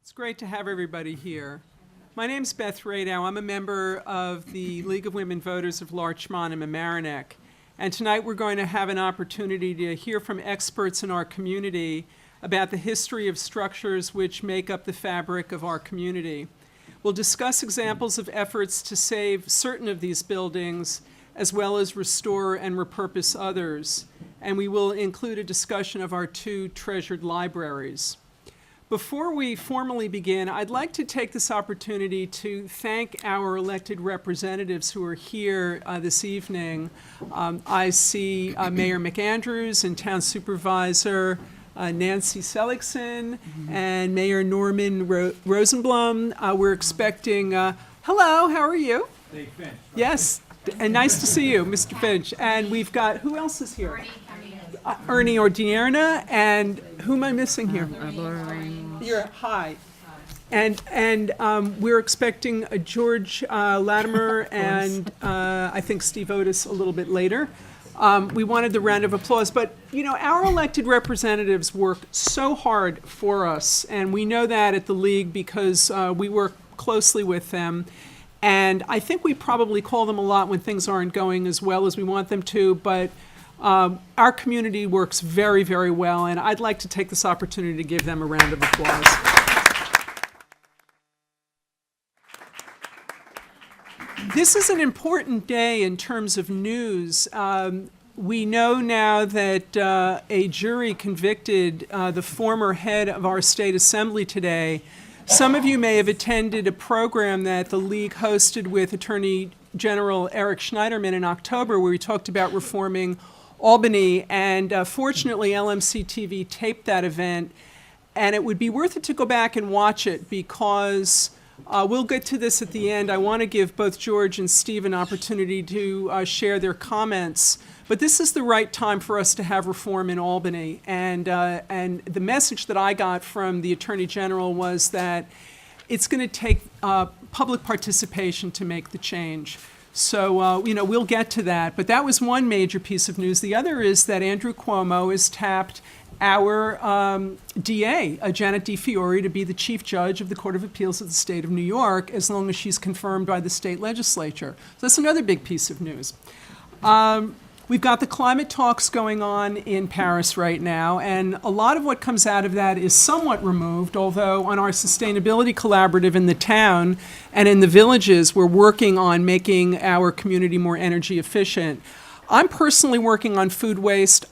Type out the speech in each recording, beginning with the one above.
It's great to have everybody here. My name's Beth Radow. I'm a member of the League of Women Voters of Larchmont and Mamaroneck. And tonight we're going to have an opportunity to hear from experts in our community about the history of structures which make up the fabric of our community. We'll discuss examples of efforts to save certain of these buildings, as well as restore and repurpose others. And we will include a discussion of our two treasured libraries. Before we formally begin, I'd like to take this opportunity to thank our elected representatives who are here this evening. I see Mayor McAndrews and Town Supervisor Nancy Seligson and Mayor Norman Rosenblum. We're expecting, hello, how are you? Dave Finch. Yes, and nice to see you, Mr. Finch. And we've got, who else is here? Ernie Ordierna, and who am I missing here? You're, hi. And we're expecting George Latimer and I think Steve Otis a little bit later. We wanted the round of applause, but you know, our elected representatives work so hard for us, and we know that at the League because we work closely with them. And I think we probably call them a lot when things aren't going as well as we want them to, but our community works very, very well, and I'd like to take this opportunity to give them a round of applause. This is an important day in terms of news. We know now that a jury convicted the former head of our state assembly today. Some of you may have attended a program that the League hosted with Attorney General Eric Schneiderman in October, where we talked about reforming Albany, and fortunately LMC-TV taped that event, and it would be worth it to go back and watch it because we'll get to this at the end. I want to give both George and Steve an opportunity to share their comments, but this is the right time for us to have reform in Albany, and the message that I got from the Attorney General was that it's going to take public participation to make the change. So, you know, we'll get to that. But that was one major piece of news. The other is that Andrew Cuomo has tapped our DA, Janet DeFiore, to be the chief judge of the Court of Appeals of the state of New York, as long as she's confirmed by the state legislature. So that's another big piece of news. We've got the climate talks going on in Paris right now, and a lot of what comes out of that is somewhat removed, although on our sustainability collaborative in the town and in the villages, we're working on making our community more energy efficient. I'm personally working on food waste,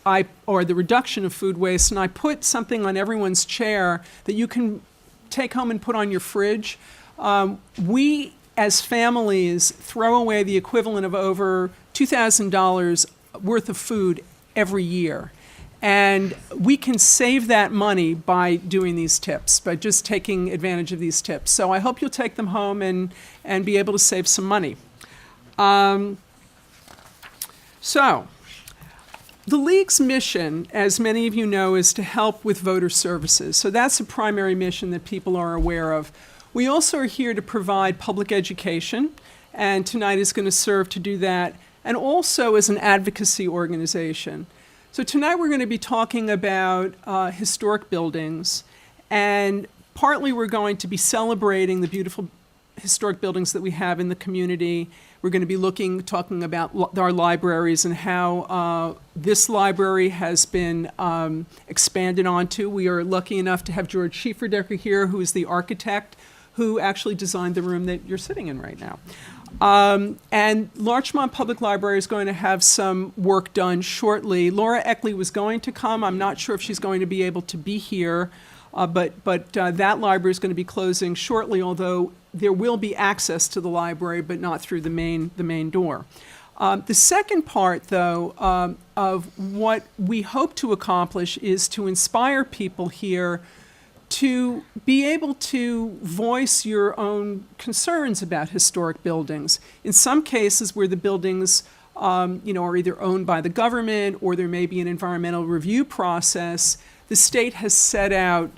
or the reduction of food waste, and I put something on everyone's chair that you can take home and put on your fridge. We, as families, throw away the equivalent of over $2,000 worth of food every year. And we can save that money by doing these tips, by just taking advantage of these tips. So I hope you'll take them home and be able to save some money. So the League's mission, as many of you know, is to help with voter services. So that's a primary mission that people are aware of. We also are here to provide public education, and tonight is going to serve to do that, and also as an advocacy organization. So tonight we're going to be talking about historic buildings, and partly we're going to be celebrating the beautiful historic buildings that we have in the community. We're going to be talking about our libraries and how this library has been expanded onto. We are lucky enough to have George Schieferdecker here, who is the architect who actually designed the room that you're sitting in right now. And Larchmont Public Library is going to have some work done shortly. Laura Eckley was going to come. I'm not sure if she's going to be able to be here, but that library is going to be closing shortly, although there will be access to the library, but not through the main door. The second part, though, of what we hope to accomplish is to inspire people here to be able to voice your own concerns about historic buildings. In some cases where the buildings are either owned by the government or there may be an environmental review process, the state has set out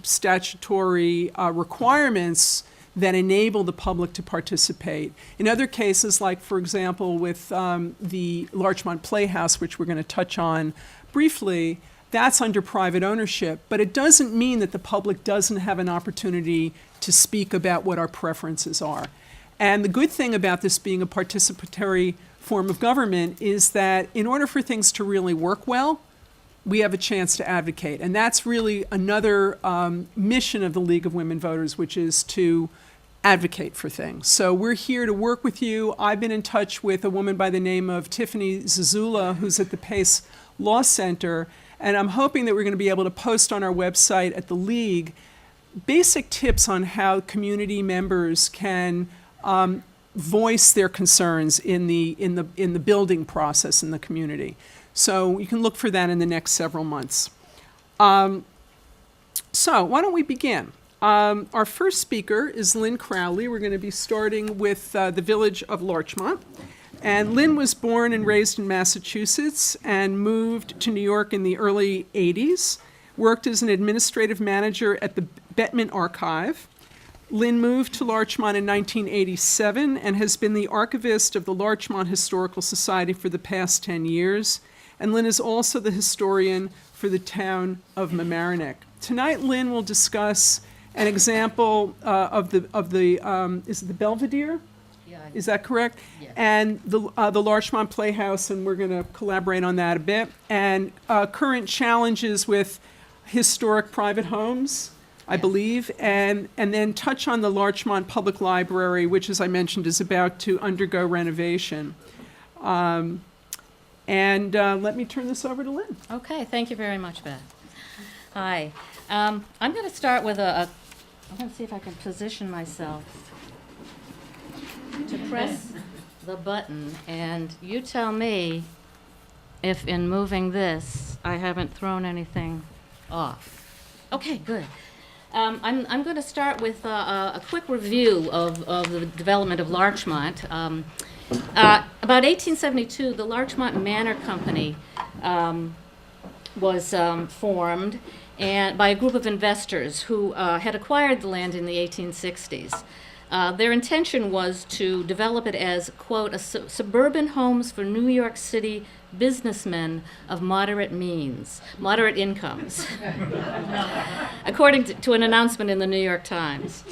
statutory requirements that enable the public to participate. In other cases, like for example with the Larchmont Playhouse, which we're going to touch on briefly, that's under private ownership. But it doesn't mean that the public doesn't have an opportunity to speak about what our preferences are. And the good thing about this being a participatory form of government is that in order for things to really work well, we have a chance to advocate. And that's really another mission of the League of Women Voters, which is to advocate for things. So we're here to work with you. I've been in touch with a woman by the name of Tiffany Zazula, who's at the Pace Law Center, and I'm hoping that we're going to be able to post on our website at the League basic tips on how community members can voice their concerns in the building process in the community. So you can look for that in the next several months. So why don't we begin? Our first speaker is Lynn Crowley. We're going to be starting with the village of Larchmont. And Lynn was born and raised in Massachusetts and moved to New York in the early 80s, worked as an administrative manager at the Bettman Archive. Lynn moved to Larchmont in 1987 and has been the archivist of the Larchmont Historical Society for the past 10 years. And Lynn is also the historian for the town of Mamaroneck. Tonight, Lynn will discuss an example is it the Belvedere? Yeah. Is that correct? Yes. And the Larchmont Playhouse, and we're going to collaborate on that a bit. And current challenges with historic private homes, I believe, and then touch on the Larchmont Public Library, which, as I mentioned, is about to undergo renovation. Let me turn this over to Lynn. Okay, thank you very much, Beth. Hi. I'm going to start with I'm going to see if I can position myself to press the button, and you tell me if in moving this I haven't thrown anything off. Okay, good. I'm going to start with a quick review of the development of Larchmont. About 1872, the Larchmont Manor Company was formed and by a group of investors who had acquired the land in the 1860s. Their intention was to develop it as, quote, suburban homes for New York City businessmen of moderate incomes, according to an announcement in the New York Times.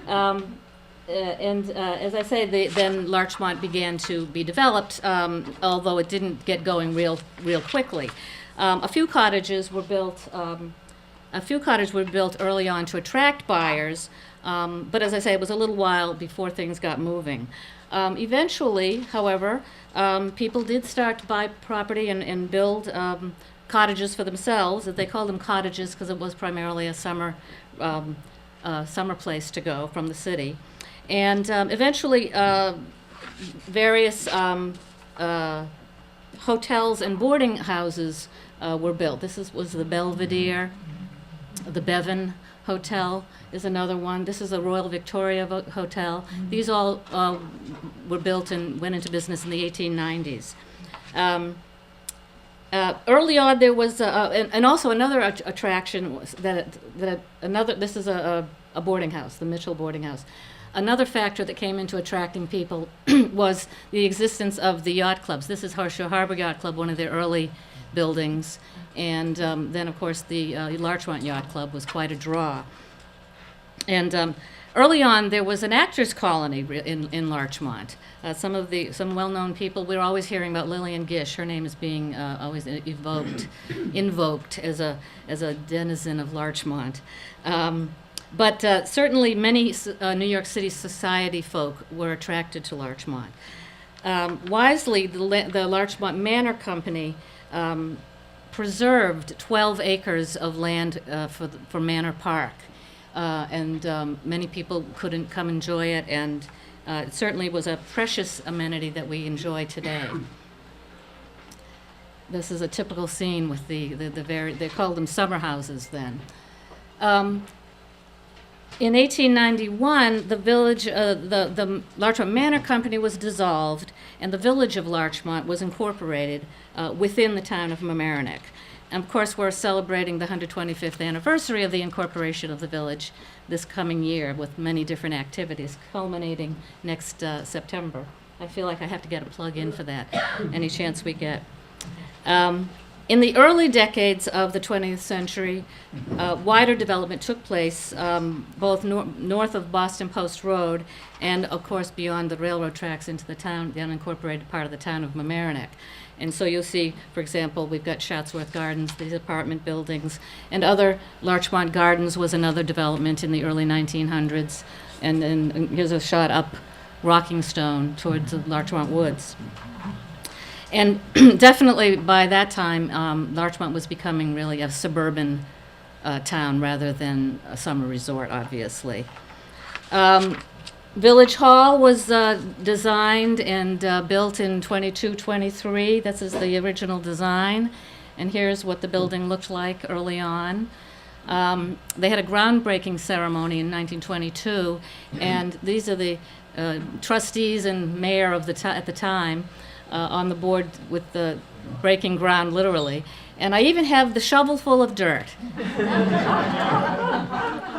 As I say, then Larchmont began to be developed, although it didn't get going real quickly. A few cottages were built early on to attract buyers, but as I say, it was a little while before things got moving. Eventually, however, people did start to buy property and build cottages for themselves. They called them cottages because it was primarily a summer place to go from the city. And eventually, various hotels and boarding houses were built. Was the Belvedere, the Bevan Hotel is another one. This is the Royal Victoria Hotel. These all were built and went into business in the 1890s. Early on, there was, and also another attraction was this is a boarding house, the Mitchell boarding house. Another factor that came into attracting people was the existence of the yacht clubs. This is Horseshoe Harbor Yacht Club, one of their early buildings. And then, of course, the Larchmont Yacht Club was quite a draw. And early on, there was an actors' colony in Larchmont. Some well-known people, we're always hearing about Lillian Gish. Her name is being always invoked as a denizen of Larchmont. But certainly many New York City society folk were attracted to Larchmont. Wisely, the Larchmont Manor Company preserved 12 acres of land for Manor Park. And many people couldn't come enjoy it, and it certainly was a precious amenity that we enjoy today. This is a typical scene with they called them summer houses then. In 1891, the Larchmont Manor Company was dissolved, and the village of Larchmont was incorporated within the town of Mamaroneck. And of course, we're celebrating the 125th anniversary of the incorporation of the village this coming year with many different activities, culminating next September. I feel like I have to get a plug in for that any chance we get. In the early decades of the 20th century, wider development took place both north of Boston Post Road and, of course, beyond the railroad tracks into the town, the unincorporated part of the town of Mamaroneck. And so you'll see, for example, we've got Chatsworth Gardens, these apartment buildings, and other Larchmont Gardens was another development in the early 1900s. And then here's a shot up Rocking Stone towards the Larchmont Woods. And definitely by that time, Larchmont was becoming really a suburban town rather than a summer resort, obviously. Village Hall was designed and built in 22-23. This is the original design. And here's what the building looked like early on. They had a groundbreaking ceremony in 1922, and these are the trustees and mayor of at the time on the board with the breaking ground, literally. And I even have the shovel full of dirt.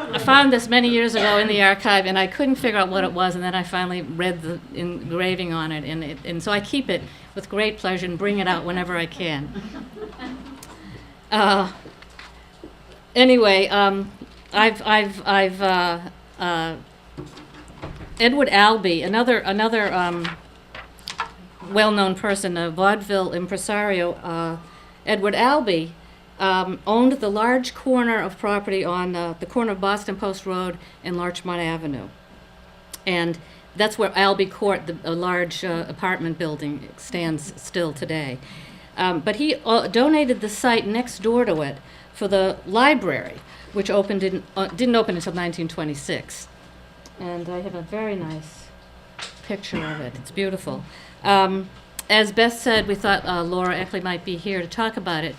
I found this many years ago in the archive, and I couldn't figure out what it was, and then I finally read the engraving on it, and so I keep it with great pleasure and bring it out whenever I can. Anyway, Edward Albee, another well-known person, a vaudeville impresario, Edward Albee, owned the large corner of property on the corner of Boston Post Road and Larchmont Avenue. And that's where Albee Court, a large apartment building, stands still today. But he donated the site next door to it for the library, which didn't open until 1926. And I have a very nice picture of it. It's beautiful. As Beth said, we thought Laura Eckley might be here to talk about it.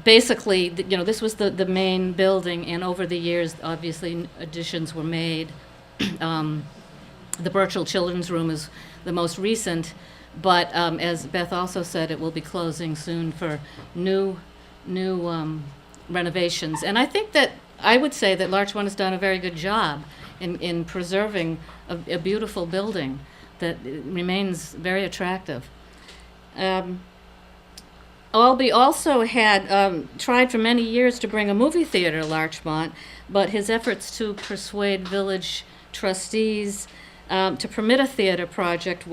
Basically, this was the main building, and over the years, obviously, additions were made. The Burchell Children's Room is the most recent, but as Beth also said, it will be closing soon for new renovations. And I would say that Larchmont has done a very good job in preserving a beautiful building that remains very attractive. Albee also had tried for many years to bring a movie theater to Larchmont, but his efforts to persuade village trustees to permit a theater project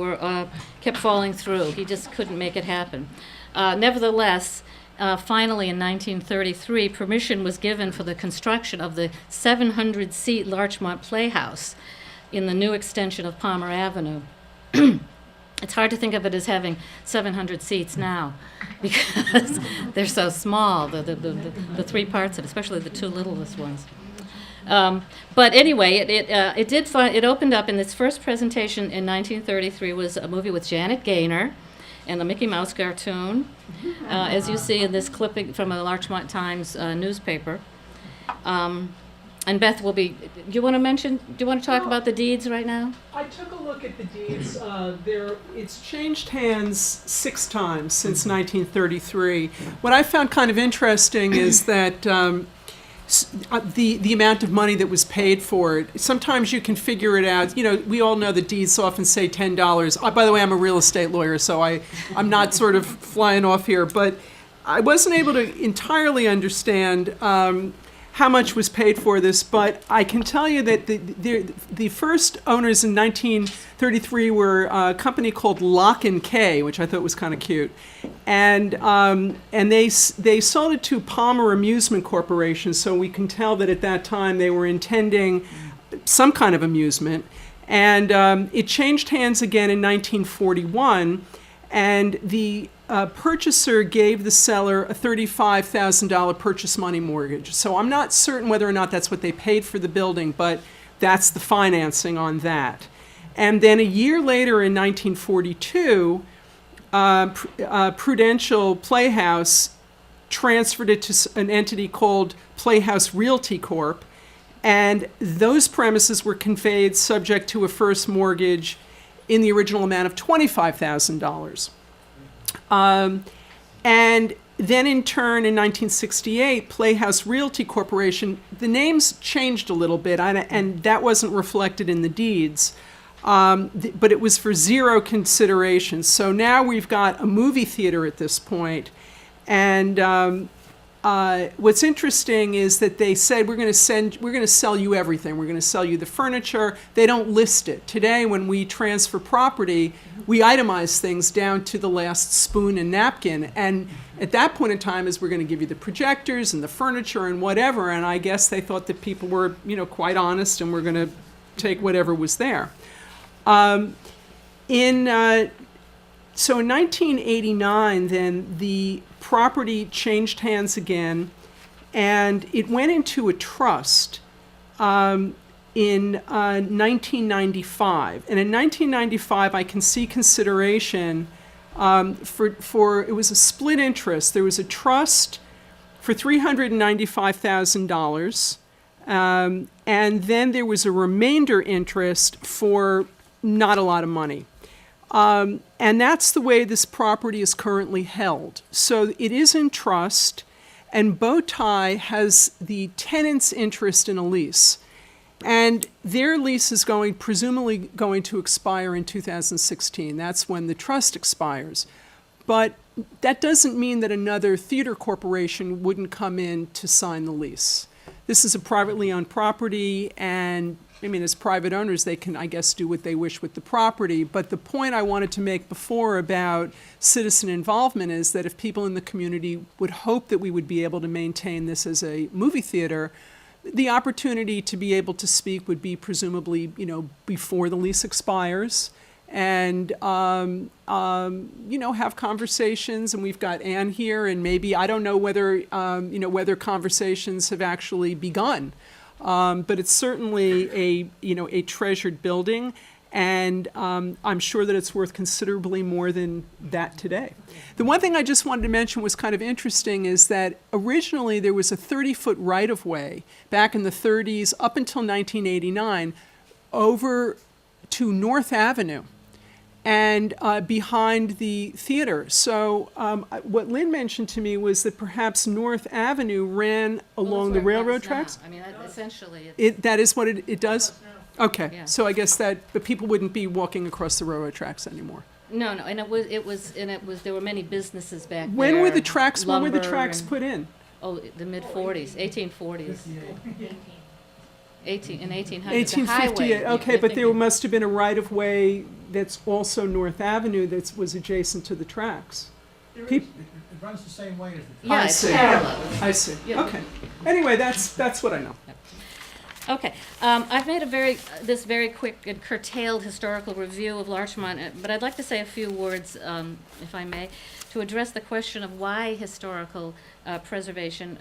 kept falling through. He just couldn't make it happen. Nevertheless, finally in 1933, permission was given for the construction of the 700-seat Larchmont Playhouse in the new extension of Palmer Avenue. It's hard to think of it as having 700 seats now because they're so small, the three parts of it, especially the two littlest ones. But anyway, it opened up, and its first presentation in 1933 was a movie with Janet Gaynor and the Mickey Mouse cartoon, as you see in this clipping from a Larchmont Times newspaper. And Beth will be. Do you want to talk about the deeds right now? I took a look at the deeds. It's changed hands 6 times since 1933. What I found kind of interesting is that the amount of money that was paid for it. Sometimes you can figure it out. We all know the deeds often say $10. By the way, I'm a real estate lawyer, so I'm not sort of flying off here, but I wasn't able to entirely understand how much was paid for this, but I can tell you that the first owners in 1933 were a company called Lock and Kay, which I thought was kind of cute, and they sold it to Palmer Amusement Corporation. So we can tell that at that time they were intending some kind of amusement, and it changed hands again in 1941, and the purchaser gave the seller a $35,000 purchase money mortgage. So I'm not certain whether or not that's what they paid for the building, but that's the financing on that. And then a year later in 1942, Prudential Playhouse transferred it to an entity called Playhouse Realty Corp., and those premises were conveyed subject to a first mortgage in the original amount of $25,000. And then in turn, in 1968, Playhouse Realty Corporation, the names changed a little bit, and that wasn't reflected in the deeds, but it was for zero consideration. So now we've got a movie theater at this point, And what's interesting is that they said, we're going to sell you everything. We're going to sell you the furniture. They don't list it. Today, when we transfer property, we itemize things down to the last spoon and napkin. And at that point in time is we're going to give you the projectors and the furniture and whatever. And I guess they thought that people were, quite honest and were going to take whatever was there. So in 1989, then, the property changed hands again, and it went into a trust in 1995. And in 1995, I can see consideration for it was a split interest. There was a trust for $395,000, and then there was a remainder interest for not a lot of money. And that's the way this property is currently held. So it is in trust, and Bowtie has the tenant's interest in a lease. And their lease is presumably going to expire in 2016. That's when the trust expires. But that doesn't mean that another theater corporation wouldn't come in to sign the lease. This is a privately owned property, and as private owners, they can, I guess, do what they wish with the property. But the point I wanted to make before about citizen involvement is that if people in the community would hope that we would be able to maintain this as a movie theater, the opportunity to be able to speak would be presumably, before the lease expires, and have conversations. And we've got Ann here, and maybe I don't know whether whether conversations have actually begun. But it's certainly a treasured building, and I'm sure that it's worth considerably more than that today. The one thing I just wanted to mention was kind of interesting is that originally there was a 30-foot right-of-way back in the 30s up until 1989 over to North Avenue and behind the theater. So what Lynn mentioned to me was that perhaps North Avenue ran along the railroad tracks. Essentially, That is what it does? Okay, Yeah. so I guess but people wouldn't be walking across the railroad tracks anymore. No, and it was there were many businesses back there. When were the tracks lumber put in? Oh, the mid-40s, 1840s. In 1800. 1858, okay, but there must have been a right-of-way that's also North Avenue that was adjacent to the tracks. It runs the same way as the. Yeah, I it's see. parallel. I see, Yeah. okay. Anyway, that's what I know. Okay, I've made this very quick and curtailed historical review of Larchmont, but I'd like to say a few words, if I may, to address the question of why historical preservation,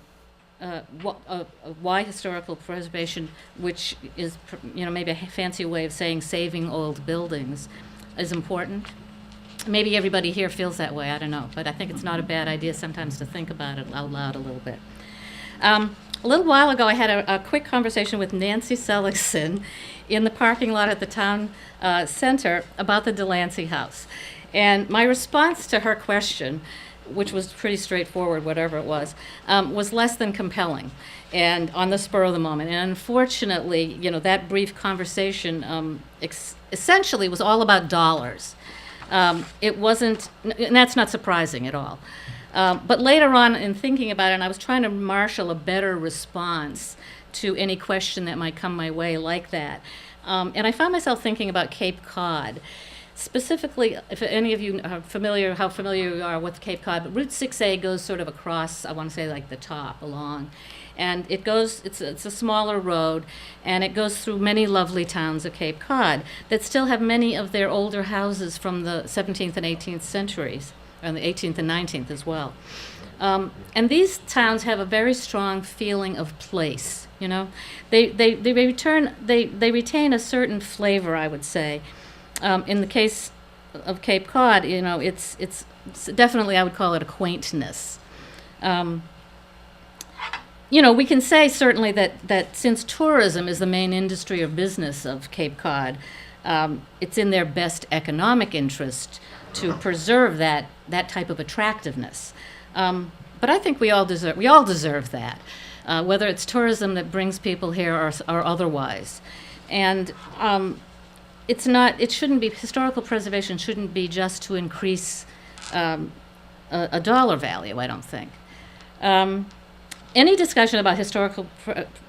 which is maybe a fancy way of saying saving old buildings, is important. Maybe everybody here feels that way, I don't know, but I think it's not a bad idea sometimes to think about it out loud a little bit. A little while ago, I had a quick conversation with Nancy Seligson in the parking lot at the town center about the Delancey House. And my response to her question, which was pretty straightforward, whatever it was less than compelling and on the spur of the moment. And unfortunately, that brief conversation essentially was all about dollars. It wasn't, and that's not surprising at all. But later on in thinking about it, and I was trying to marshal a better response to any question that might come my way like that. And I found myself thinking about Cape Cod. Specifically, if any of you are familiar, how familiar you are with Cape Cod, but Route 6A goes sort of across, I want to say like the top along. And it goes, it's a smaller road, and it goes through many lovely towns of Cape Cod that still have many of their older houses from the 17th and 18th centuries. And the 18th and 19th as well. And these towns have a very strong feeling of place, They retain a certain flavor, I would say. In the case of Cape Cod, it's definitely, I would call it a quaintness. We can say certainly that since tourism is the main industry or business of Cape Cod, it's in their best economic interest to preserve that type of attractiveness. But I think we all deserve that, whether it's tourism that brings people here or otherwise. And historical preservation shouldn't be just to increase a dollar value, I don't think. Any discussion about historical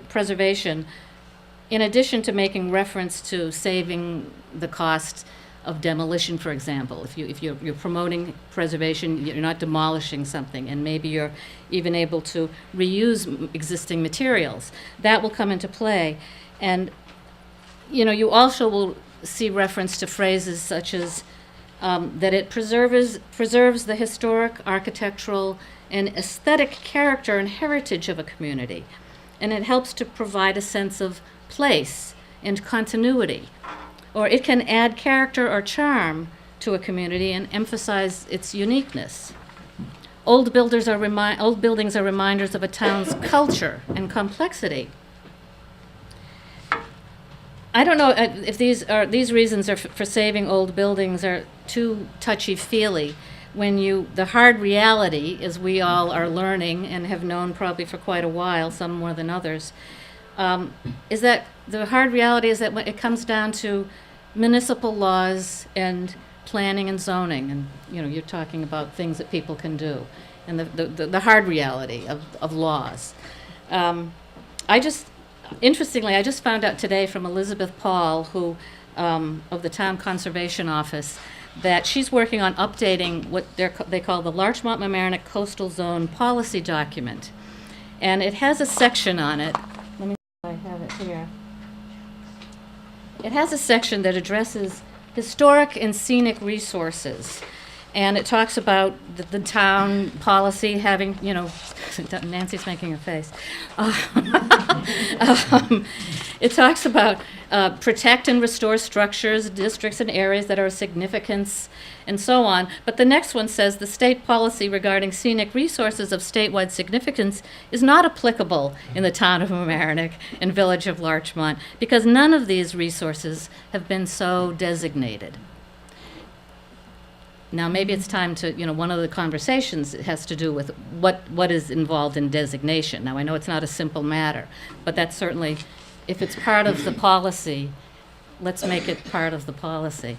preservation, in addition to making reference to saving the cost of demolition, for example, if you're promoting preservation, you're not demolishing something, and maybe you're even able to reuse existing materials, that will come into play. And you also will see reference to phrases such as that it preserves the historic, architectural, and aesthetic character and heritage of a community, and it helps to provide a sense of place and continuity. Or it can add character or charm to a community and emphasize its uniqueness. Old buildings are reminders of a town's culture and complexity. I don't know if these reasons for saving old buildings are too touchy-feely when the hard reality, as we all are learning and have known probably for quite a while, some more than others, is that the hard reality is that when it comes down to municipal laws and planning and zoning, and you're talking about things that people can do, and the hard reality of laws. Interestingly, I just found out today from Elizabeth Paul, who of the Town Conservation Office, that she's working on updating what they call the Larchmont-Mamaroneck Coastal Zone Policy Document. And it has a section on it. Let me see if I have it here. It has a section that addresses historic and scenic resources. And it talks about the town policy having, Nancy's making a face. It talks about protect and restore structures, districts, and areas that are of significance, and so on. But the next one says the state policy regarding scenic resources of statewide significance is not applicable in the town of Mamaroneck and village of Larchmont because none of these resources have been so designated. Now, maybe it's time to, one of the conversations has to do with what is involved in designation. Now, I know it's not a simple matter, but that's certainly, if it's part of the policy, let's make it part of the policy.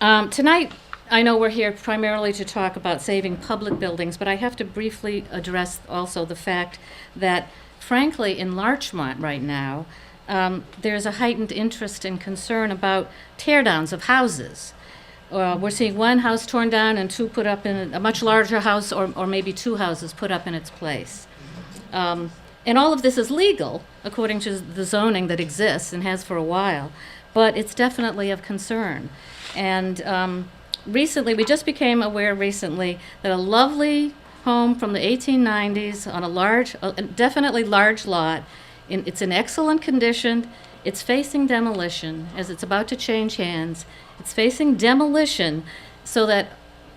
Tonight, I know we're here primarily to talk about saving public buildings, but I have to briefly address also the fact that, frankly, in Larchmont right now, there's a heightened interest and concern about teardowns of houses. We're seeing one house torn down and two put up in a much larger house, or maybe two houses put up in its place. And all of this is legal, according to the zoning that exists and has for a while, but it's definitely of concern. And recently, we just became aware recently that a lovely home from the 1890s on a definitely large lot, it's in excellent condition. It's facing demolition as it's about to change hands. It's facing demolition so that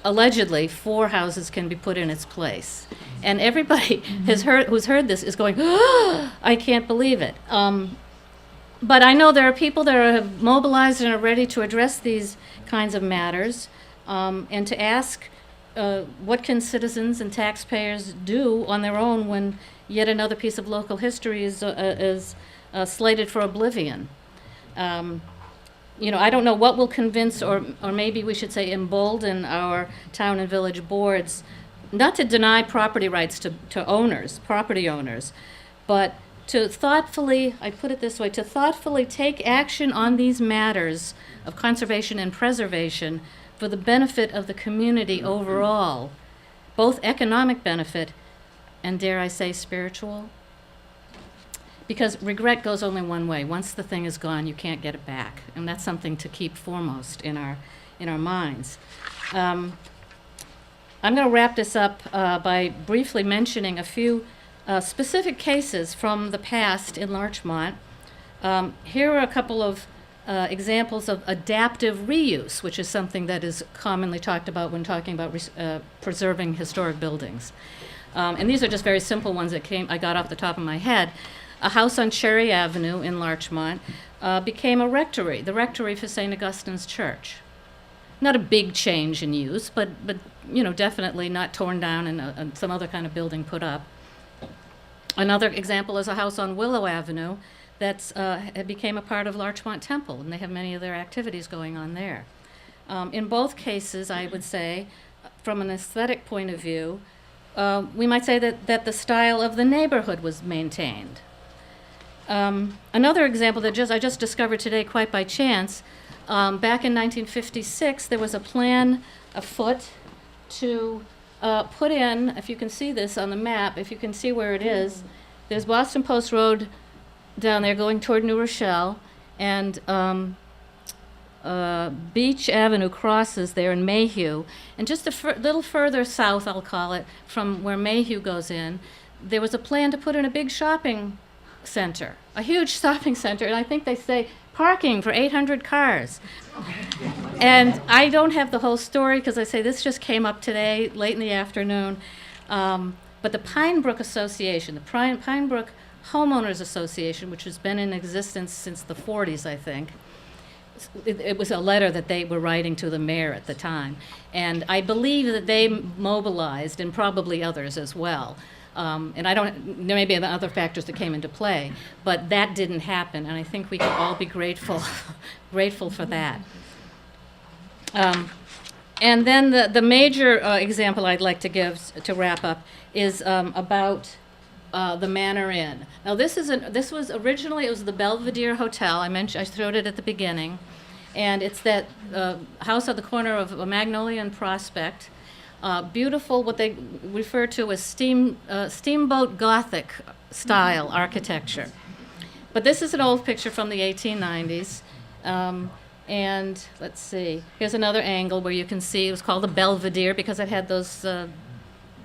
allegedly 4 houses can be put in its place. And everybody who's heard this is going, oh, I can't believe it. But I know there are people that are mobilized and are ready to address these kinds of matters and to ask what can citizens and taxpayers do on their own when yet another piece of local history is slated for oblivion. I don't know what will convince, or maybe we should say embolden our town and village boards, not to deny property rights to property owners, but to thoughtfully, I put it this way, to thoughtfully take action on these matters of conservation and preservation for the benefit of the community overall, both economic benefit and, dare I say, spiritual. Because regret goes only one way. Once the thing is gone, you can't get it back. And that's something to keep foremost in our minds. I'm going to wrap this up by briefly mentioning a few specific cases from the past in Larchmont. Here are a couple of examples of adaptive reuse, which is something that is commonly talked about when talking about preserving historic buildings. And these are just very simple ones that I got off the top of my head. A house on Cherry Avenue in Larchmont became a rectory, the rectory for St. Augustine's Church. Not a big change in use, but definitely not torn down and some other kind of building put up. Another example is a house on Willow Avenue it became a part of Larchmont Temple, and they have many of their activities going on there. In both cases, I would say, from an aesthetic point of view, we might say that the style of the neighborhood was maintained. Another example that I just discovered today quite by chance, back in 1956, there was a plan afoot to put in, if you can see this on the map, if you can see where it is, there's Boston Post Road down there going toward New Rochelle, and Beach Avenue crosses there in Mayhew, and just a little further south, I'll call it, from where Mayhew goes in, there was a plan to put in a big shopping center, a huge shopping center, and I think they say parking for 800 cars. And I don't have the whole story because I say this just came up today, late in the afternoon. But the Pine Brook Association, the Pine Brook Homeowners Association, which has been in existence since the 40s, I think, it was a letter that they were writing to the mayor at the time. And I believe that they mobilized, and probably others as well. And there may be other factors that came into play, but that didn't happen, and I think we can all be grateful, grateful for that. And then the major example I'd like to give to wrap up is about the Manor Inn. Now this was originally, it was the Belvedere Hotel. I showed it at the beginning, and it's that house at the corner of Magnolia and Prospect. Beautiful, what they refer to as steamboat Gothic style architecture. But this is an old picture from the 1890s. And let's see, here's another angle where you can see it was called the Belvedere because it had those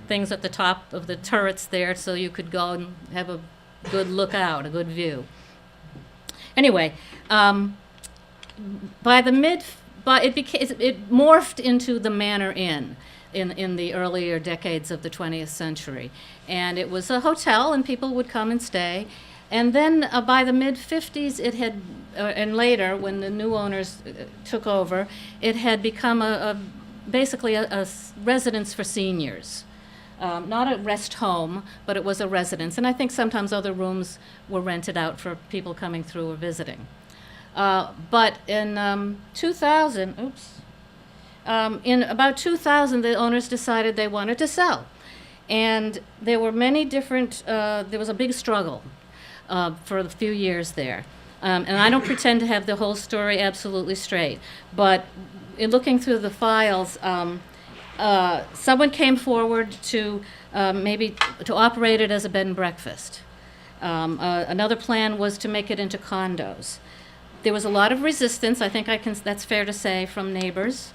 things at the top of the turrets there so you could go and have a good look out, a good view. Anyway, it morphed into the Manor Inn in the earlier decades of the 20th century. And it was a hotel, and people would come and stay. And then by the mid-50s, it had, and later, when the new owners took over, it had become basically a residence for seniors. Not a rest home, but it was a residence. And I think sometimes other rooms were rented out for people coming through or visiting. But in 2000, in about 2000, the owners decided they wanted to sell. And there were many different, there was a big struggle for a few years there. And I don't pretend to have the whole story absolutely straight, but in looking through the files, someone came forward to maybe to operate it as a bed and breakfast. Another plan was to make it into condos. There was a lot of resistance, I think that's fair to say, from neighbors.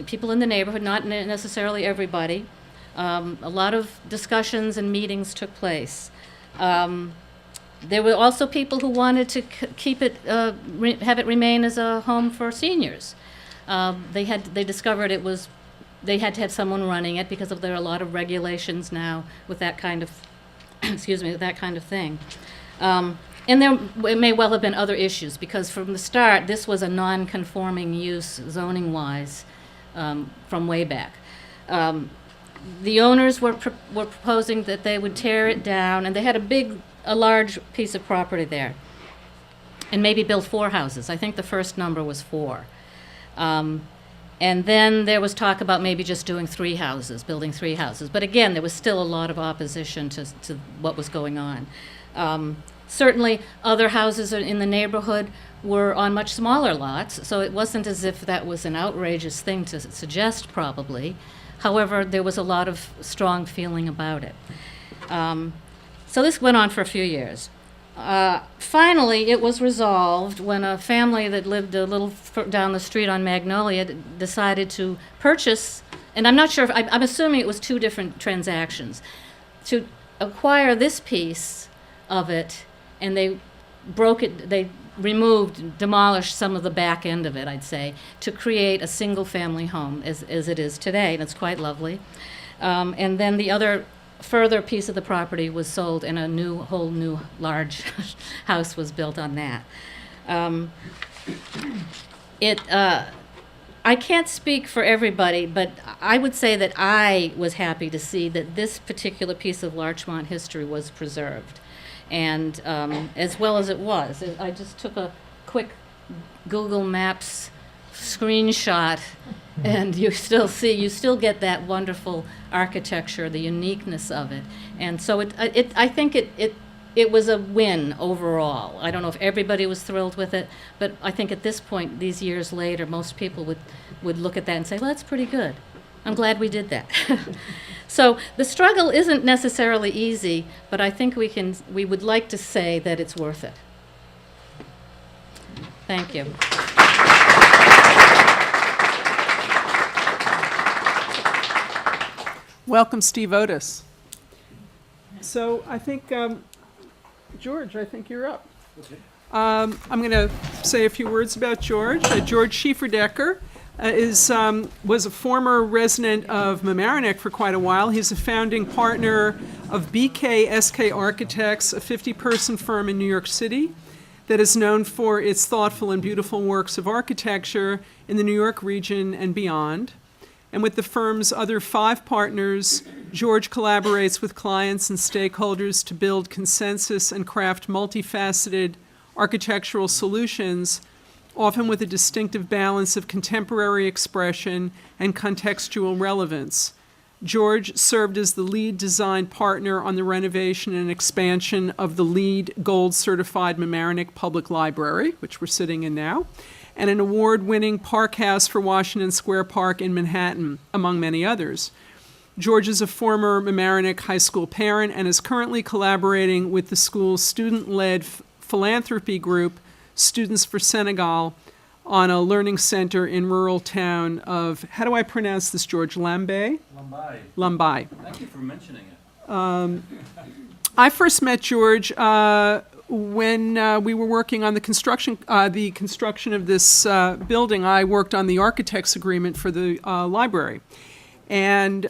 People in the neighborhood, not necessarily everybody. A lot of discussions and meetings took place. There were also people who wanted to keep it, have it remain as a home for seniors. They discovered they had to have someone running it because there are a lot of regulations now with that kind of, with that kind of thing. And it may well have been other issues because from the start, this was a non-conforming use zoning-wise from way back. The owners were proposing that they would tear it down, and they had a large piece of property there, and maybe build 4 houses. I think the first number was 4. And then there was talk about maybe just doing 3 houses, building 3 houses. But again, there was still a lot of opposition to what was going on. Certainly, other houses in the neighborhood were on much smaller lots, so it wasn't as if that was an outrageous thing to suggest, probably. However, there was a lot of strong feeling about it. So this went on for a few years. Finally, it was resolved when a family that lived a little down the street on Magnolia decided to purchase, and I'm not sure, I'm assuming it was 2 different transactions, to acquire this piece of it, and they demolished some of the back end of it, I'd say, to create a single-family home as it is today, and it's quite lovely. And then the other further piece of the property was sold, and a whole new large house was built on that. I can't speak for everybody, but I would say that I was happy to see that this particular piece of Larchmont history was preserved. and as well as it was. I just took a quick Google Maps screenshot, and you still get that wonderful architecture, the uniqueness of it. And so I think it was a win overall. I don't know if everybody was thrilled with it, but I think at this point, these years later, most people would look at that and say, well, that's pretty good. I'm glad we did that. So the struggle isn't necessarily easy, but I think we would like to say that it's worth it. Thank you. Welcome, Steve Otis. So I think, George, I think you're up. Okay. I'm going to say a few words about George. George Schieferdecker was a former resident of Mamaroneck for quite a while. He's a founding partner of BKSK Architects, a 50-person firm in New York City that is known for its thoughtful and beautiful works of architecture in the New York region and beyond. And with the firm's other 5 partners, George collaborates with clients and stakeholders to build consensus and craft multifaceted architectural solutions, often with a distinctive balance of contemporary expression and contextual relevance. George served as the lead design partner on the renovation and expansion of the LEED Gold certified Mamaroneck Public Library, which we're sitting in now, and an award-winning park house for Washington Square Park in Manhattan, among many others. George is a former Mamaroneck High School parent and is currently collaborating with the school's student-led philanthropy group, Students for Senegal, on a learning center in rural town of, how do I pronounce this, George? Lambaye? Lambaye. Thank you for mentioning it. I first met George when we were working on the construction of this building. I worked on the architect's agreement for the library. And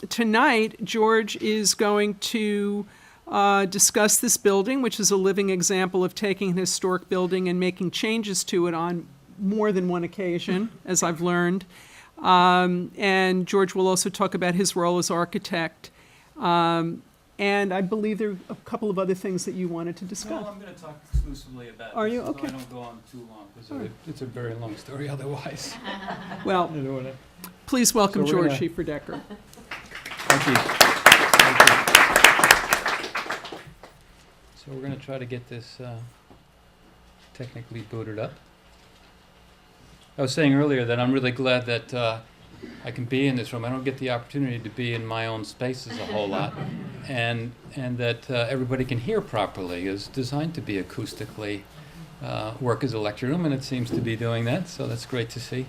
tonight, George is going to discuss this building, which is a living example of taking an historic building and making changes to it on more than one occasion, as I've learned. And George will also talk about his role as architect. And I believe there are a couple of other things that you wanted to discuss. No, I'm going to talk exclusively about Are this, you? so Okay. I don't go on too long, because it's a very long story otherwise. Well, please welcome So we're George gonna- Schieferdecker. Thank you. Thank you. So we're going to try to get this technically booted up. I was saying earlier that I'm really glad that I can be in this room. I don't get the opportunity to be in my own spaces a whole lot, and that everybody can hear properly. It's designed to be acoustically work as a lecture room, and it seems to be doing that, so that's great to see.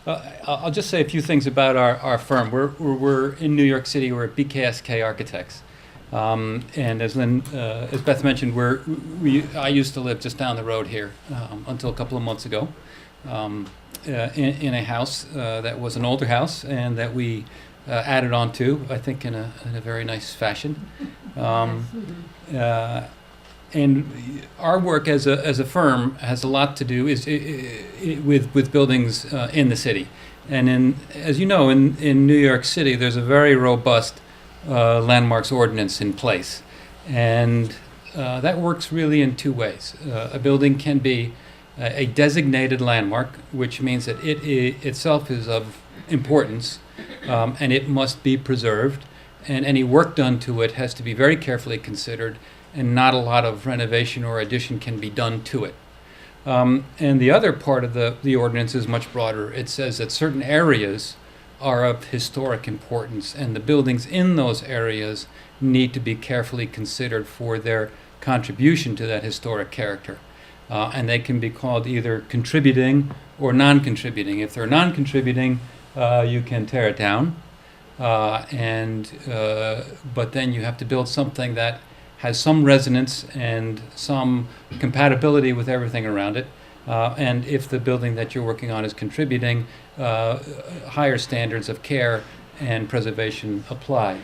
I'll just say a few things about our firm. We're in New York City. We're at BKSK Architects, and as Beth mentioned, I used to live just down the road here until a couple of months ago, in a house that was an older house and that we added on to, I think, in a very nice fashion. And our work as a firm has a lot to do with buildings in the city. And as you know, in New York City, there's a very robust landmarks ordinance in place. And that works really in 2 ways. A building can be a designated landmark, which means that it itself is of importance, and it must be preserved. And any work done to it has to be very carefully considered, and not a lot of renovation or addition can be done to it. And the other part of the ordinance is much broader. It says that certain areas are of historic importance, and the buildings in those areas need to be carefully considered for their contribution to that historic character. And they can be called either contributing or non-contributing. If they're non-contributing, you can tear it down, but then you have to build something that has some resonance and some compatibility with everything around it. And if the building that you're working on is contributing, higher standards of care and preservation apply.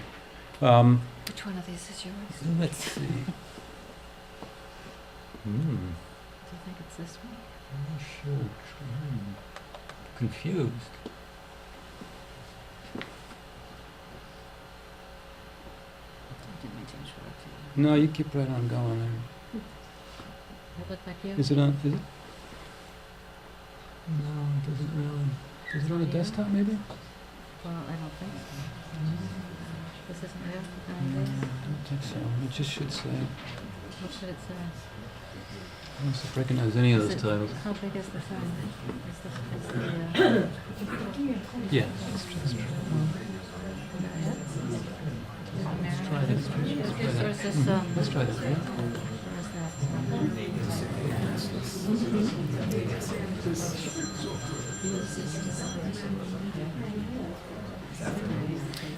Which one of these is yours? Let's see. Do you think it's this one? I'm not sure. Confused. No, you keep right on going there. That look like you? Is it on, is it? No, it doesn't really. Is it on a desktop maybe? Well, I don't think so. This isn't you? I don't think so. It just should say. What should it say? I don't recognize any of those Is it- titles. How big is the sign? Is the, Yeah. Let's try this. or is this, Let's try this. or is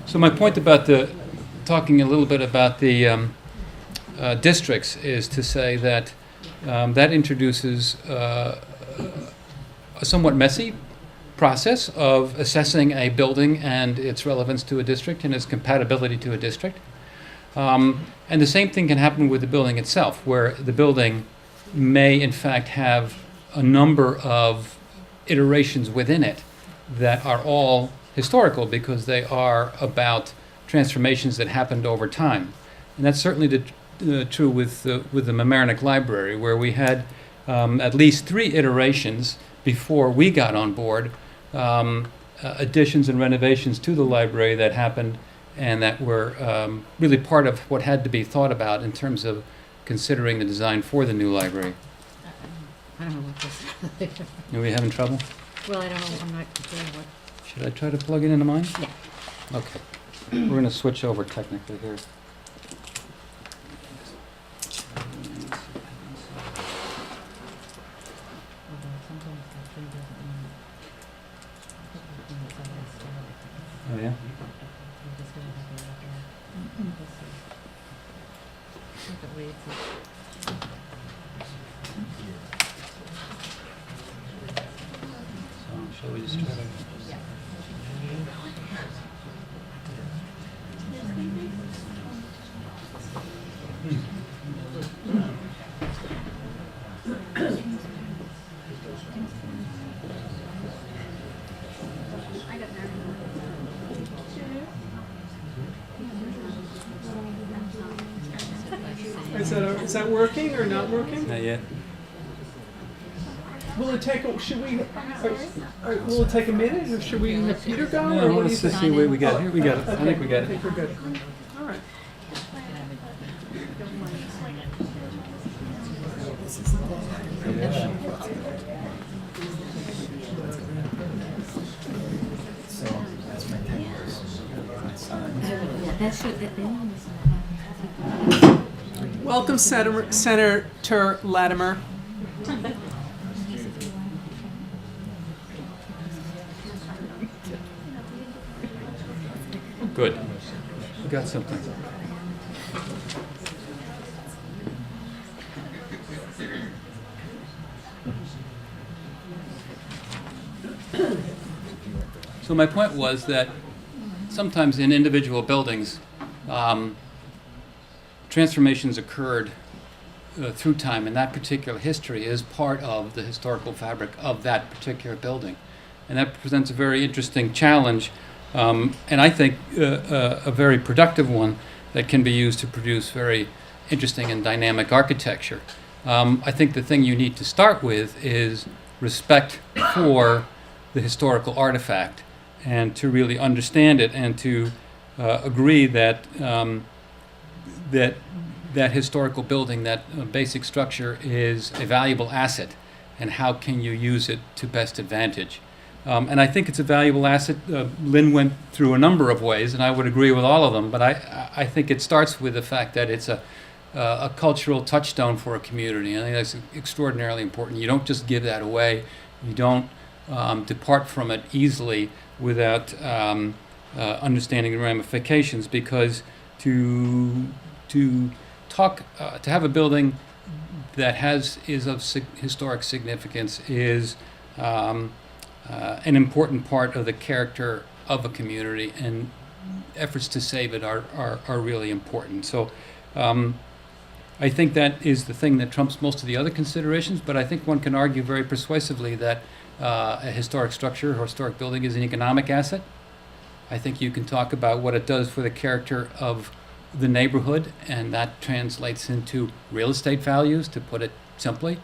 So my point about talking a little bit about the districts is to say that that introduces a somewhat messy process of assessing a building and its relevance to a district and its compatibility to a district. And the same thing can happen with the building itself, where the building may in fact have a number of iterations within it that are all historical because they are about transformations that happened over time. And that's certainly true with the Mamaroneck Library, where we had at least 3 iterations before we got on board, additions and renovations to the library that happened and that were really part of what had to be thought about in terms of considering the design for the new library. I don't know what this is. Are we having trouble? Well, I don't know, I'm not sure what. Should I try to plug it into mine? Yeah. Okay. We're going to switch over technically here. Although sometimes that thing doesn't mean. Oh, yeah? So, shall we just try to... Is that working or not working? Not yet. Will it take, will it take a minute, or should we have Peter go? No, or what do you let's just think? see what we got here. We got it. I think we got I think it. we're good. All right. Yeah, that should, that one is. Welcome, Senator Latimer. Good. We got something. So my point was that sometimes in individual buildings, transformations occurred through time, and that particular history is part of the historical fabric of that particular building. And that presents a very interesting challenge, and I think a very productive one that can be used to produce very interesting and dynamic architecture. I think the thing you need to start with is respect for the historical artifact, and to really understand it, and to agree that that historical building, that basic structure, is a valuable asset, and how can you use it to best advantage. And I think it's a valuable asset. Lynn went through a number of ways, and I would agree with all of them, but I think it starts with the fact that it's a cultural touchstone for a community. I think that's extraordinarily important. You don't just give that away. You don't depart from it easily without understanding the ramifications, because to have a building that is of historic significance is an important part of the character of a community, and efforts to save it are really important. So I think that is the thing that trumps most of the other considerations, but I think one can argue very persuasively that a historic structure or historic building is an economic asset. I think you can talk about what it does for the character of the neighborhood, and that translates into real estate values, to put it simply.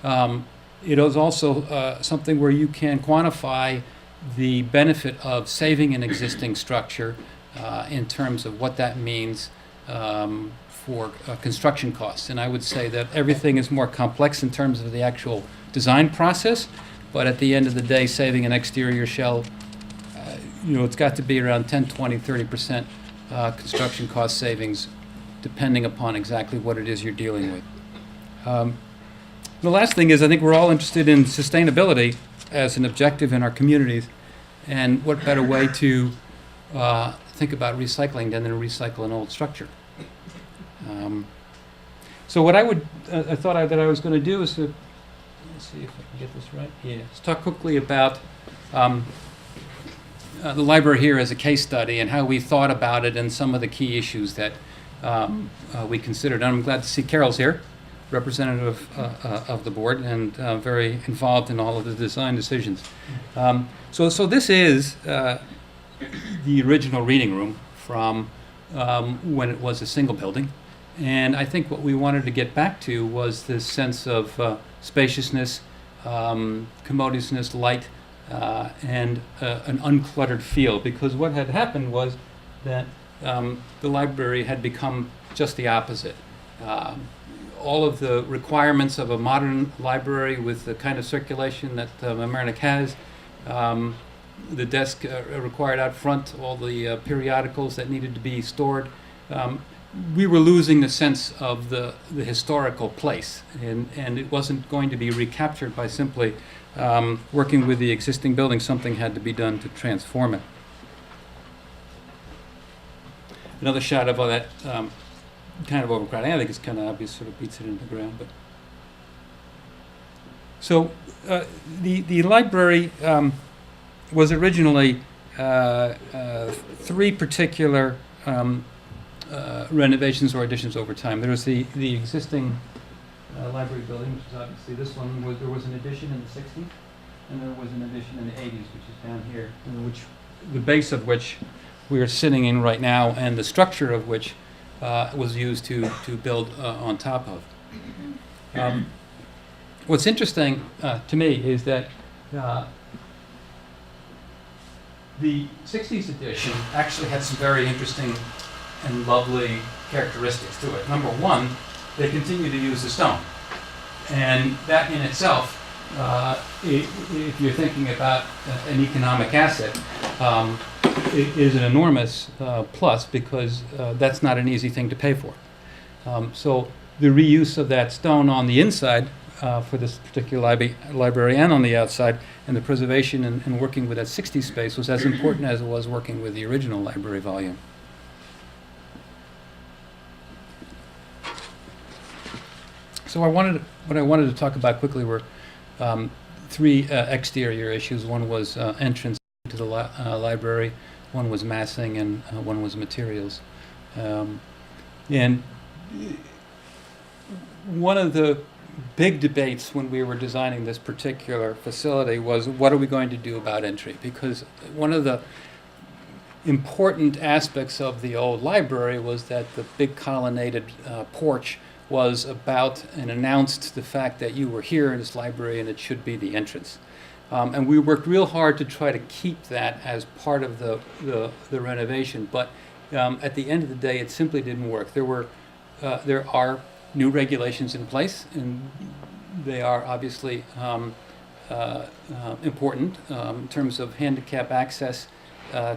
It is also something where you can quantify the benefit of saving an existing structure in terms of what that means for construction costs. And I would say that everything is more complex in terms of the actual design process, but at the end of the day, saving an exterior shell, it's got to be around 10, 20, 30% construction cost savings, depending upon exactly what it is you're dealing with. The last thing is, I think we're all interested in sustainability as an objective in our communities, and what better way to think about recycling than to recycle an old structure. So what I thought that I was going to do is to, let's see if I can get this right. Yeah, let's talk quickly about the library here as a case study and how we thought about it and some of the key issues that we considered. And I'm glad to see Carol's here, representative of the board, and very involved in all of the design decisions. So this is the original reading room from when it was a single building. And I think what we wanted to get back to was this sense of spaciousness, commodiousness, light, and an uncluttered feel. Because what had happened was that the library had become just the opposite. All of the requirements of a modern library with the kind of circulation that Mamaroneck has, the desk required out front, all the periodicals that needed to be stored, we were losing the sense of the historical place, and it wasn't going to be recaptured by simply working with the existing building. Something had to be done to transform it. Another shot of all that kind of overcrowding. I think it's kind of obvious, sort of beats it into the ground. But so the library was originally three particular renovations or additions over time. There was the existing library building, which is obviously this one. There was an addition in the 60s, and there was an addition in the 80s, which is down here, which the base of which we are sitting in right now, and the structure of which was used to build on top of. What's interesting to me is that the 60s edition actually had some very interesting and lovely characteristics to it. Number one, they continue to use the stone. And that in itself, if you're thinking about an economic asset, it is an enormous plus, because that's not an easy thing to pay for. So the reuse of that stone on the inside for this particular library and on the outside, and the preservation and working with that 60s space was as important as it was working with the original library volume. So what I wanted to talk about quickly were three exterior issues. One was entrance to the library, one was massing, and one was materials. And one of the big debates when we were designing this particular facility was, what are we going to do about entry? Because one of the important aspects of the old library was that the big colonnaded porch was about and announced the fact that you were here in this library and it should be the entrance. And we worked real hard to try to keep that as part of the renovation, but at the end of the day, it simply didn't work. There are new regulations in place, and they are obviously important in terms of handicap access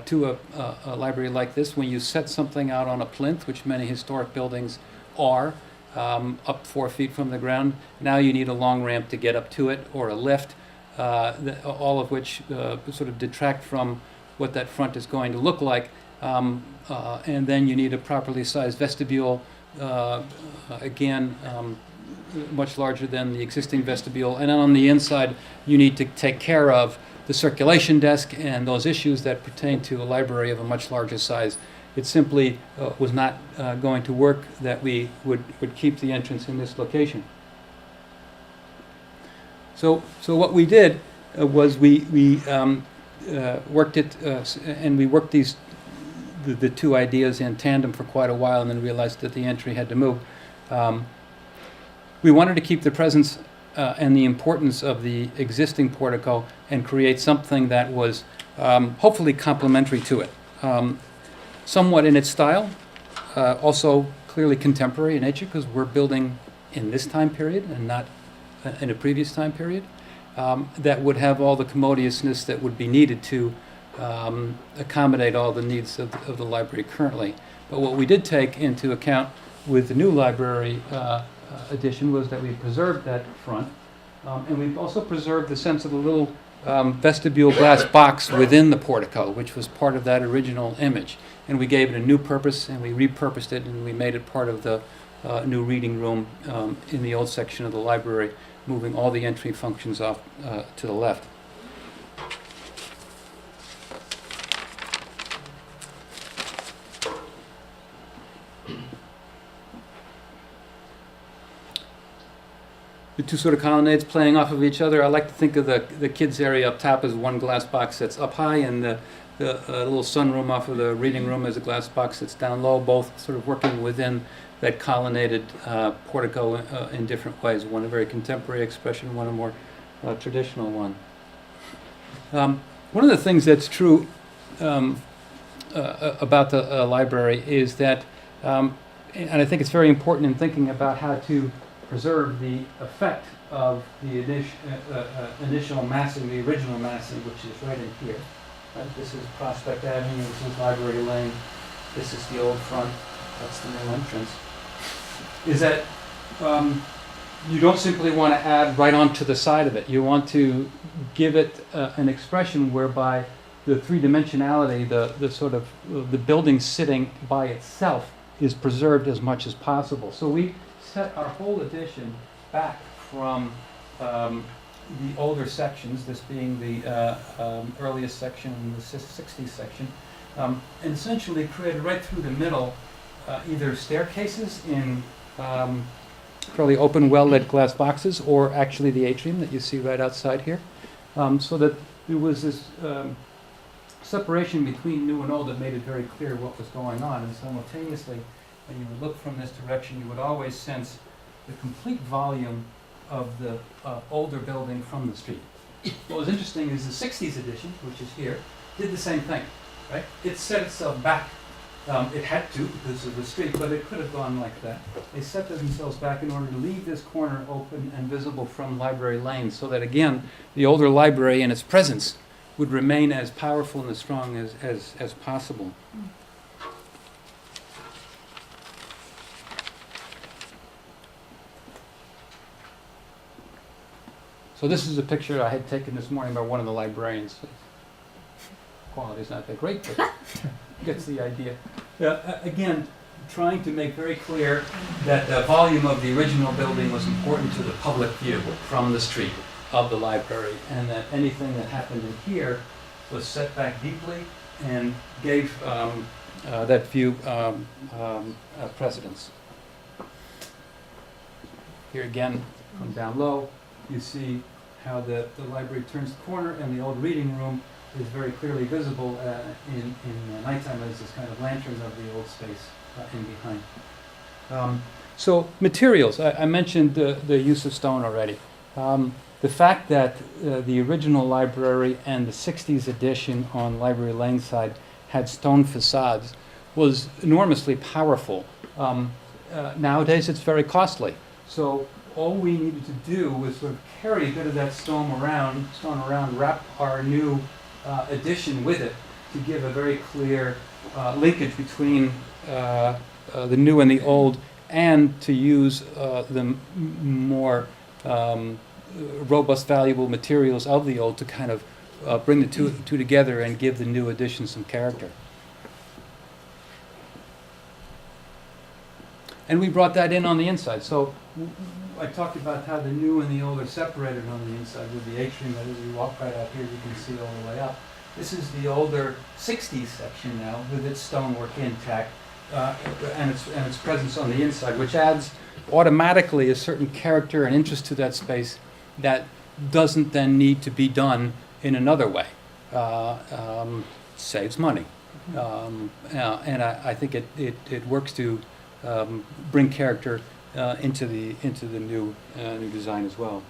to a library like this. When you set something out on a plinth, which many historic buildings are, up 4 feet from the ground, now you need a long ramp to get up to it, or a lift, all of which sort of detract from what that front is going to look like. And then you need a properly sized vestibule, again, much larger than the existing vestibule. And then on the inside, you need to take care of the circulation desk and those issues that pertain to a library of a much larger size. It simply was not going to work that we would keep the entrance in this location. So what we did was we worked it, and we worked these the two ideas in tandem for quite a while and then realized that the entry had to move. We wanted to keep the presence and the importance of the existing portico and create something that was hopefully complementary to it. Somewhat in its style, also clearly contemporary in nature because we're building in this time period and not in a previous time period, that would have all the commodiousness that would be needed to accommodate all the needs of the library currently. But what we did take into account with the new library addition was that we preserved that front, and we've also preserved the sense of a little vestibule glass box within the portico, which was part of that original image. And we gave it a new purpose, and we repurposed it, and we made it part of the new reading room in the old section of the library, moving all the entry functions off to the left. The two sort of colonnades playing off of each other. I like to think of the kids area up top as one glass box that's up high, and the little sunroom off of the reading room as a glass box that's down low, both sort of working within that colonnaded portico in different ways. One a very contemporary expression, one a more traditional one. One of the things that's true about the library is that, and I think it's very important in thinking about how to preserve the effect of the initial massing, the original massing, which is right in here. Right? This is Prospect Avenue, this is Library Lane, this is the old front, that's the new entrance. Is that you don't simply want to add right onto the side of it. You want to give it an expression whereby the three-dimensionality, the sort of the building sitting by itself is preserved as much as possible. So we set our whole addition back from the older sections, this being the earliest section and the 60s section, and essentially created right through the middle either staircases in fairly open, well-lit glass boxes, or actually the atrium that you see right outside here, so that there was this separation between new and old that made it very clear what was going on, and simultaneously, when you would look from this direction, you would always sense the complete volume of the older building from the street. What was interesting is the 60s edition, which is here, did the same thing, right? It set itself back. It had to because of the street, but it could have gone like that. They set themselves back in order to leave this corner open and visible from Library Lane, so that again, the older library and its presence would remain as powerful and as strong as possible. So this is a picture I had taken this morning by one of the librarians. Quality's not that great, but gets the idea. Again, trying to make very clear that the volume of the original building was important to the public view from the street of the library, and that anything that happened in here was set back deeply and gave that view precedence. Here again, from down low, you see how the library turns the corner, and the old reading room is very clearly visible in nighttime as this kind of lantern of the old space in behind. So materials, I mentioned the use of stone already. The fact that the original library and the 60s edition on Library Lane side had stone facades was enormously powerful. Nowadays it's very costly. So all we needed to do was sort of carry a bit of that stone around, wrap our new addition with it to give a very clear linkage between the new and the old, and to use the more robust, valuable materials of the old to kind of bring the two together and give the new addition some character. And we brought that in on the inside. So I talked about how the new and the old are separated on the inside with the atrium that as you walk right out here, you can see all the way up. This is the older 60s section now with its stonework intact and its presence on the inside, which adds automatically a certain character and interest to that space that doesn't then need to be done in another way. Saves money. And I think it works to bring character into the new design as well.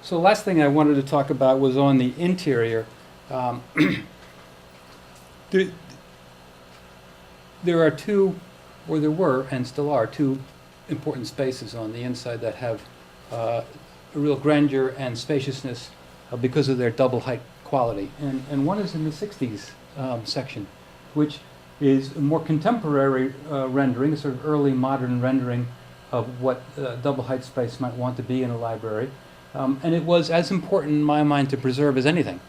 So the last thing I wanted to talk about was on the interior. There are two, or there were and still are, two important spaces on the inside that have a real grandeur and spaciousness because of their double height quality. And one is in the 60s section, which is a more contemporary rendering, a sort of early modern rendering of what double height space might want to be in a library. And it was as important in my mind to preserve as anything,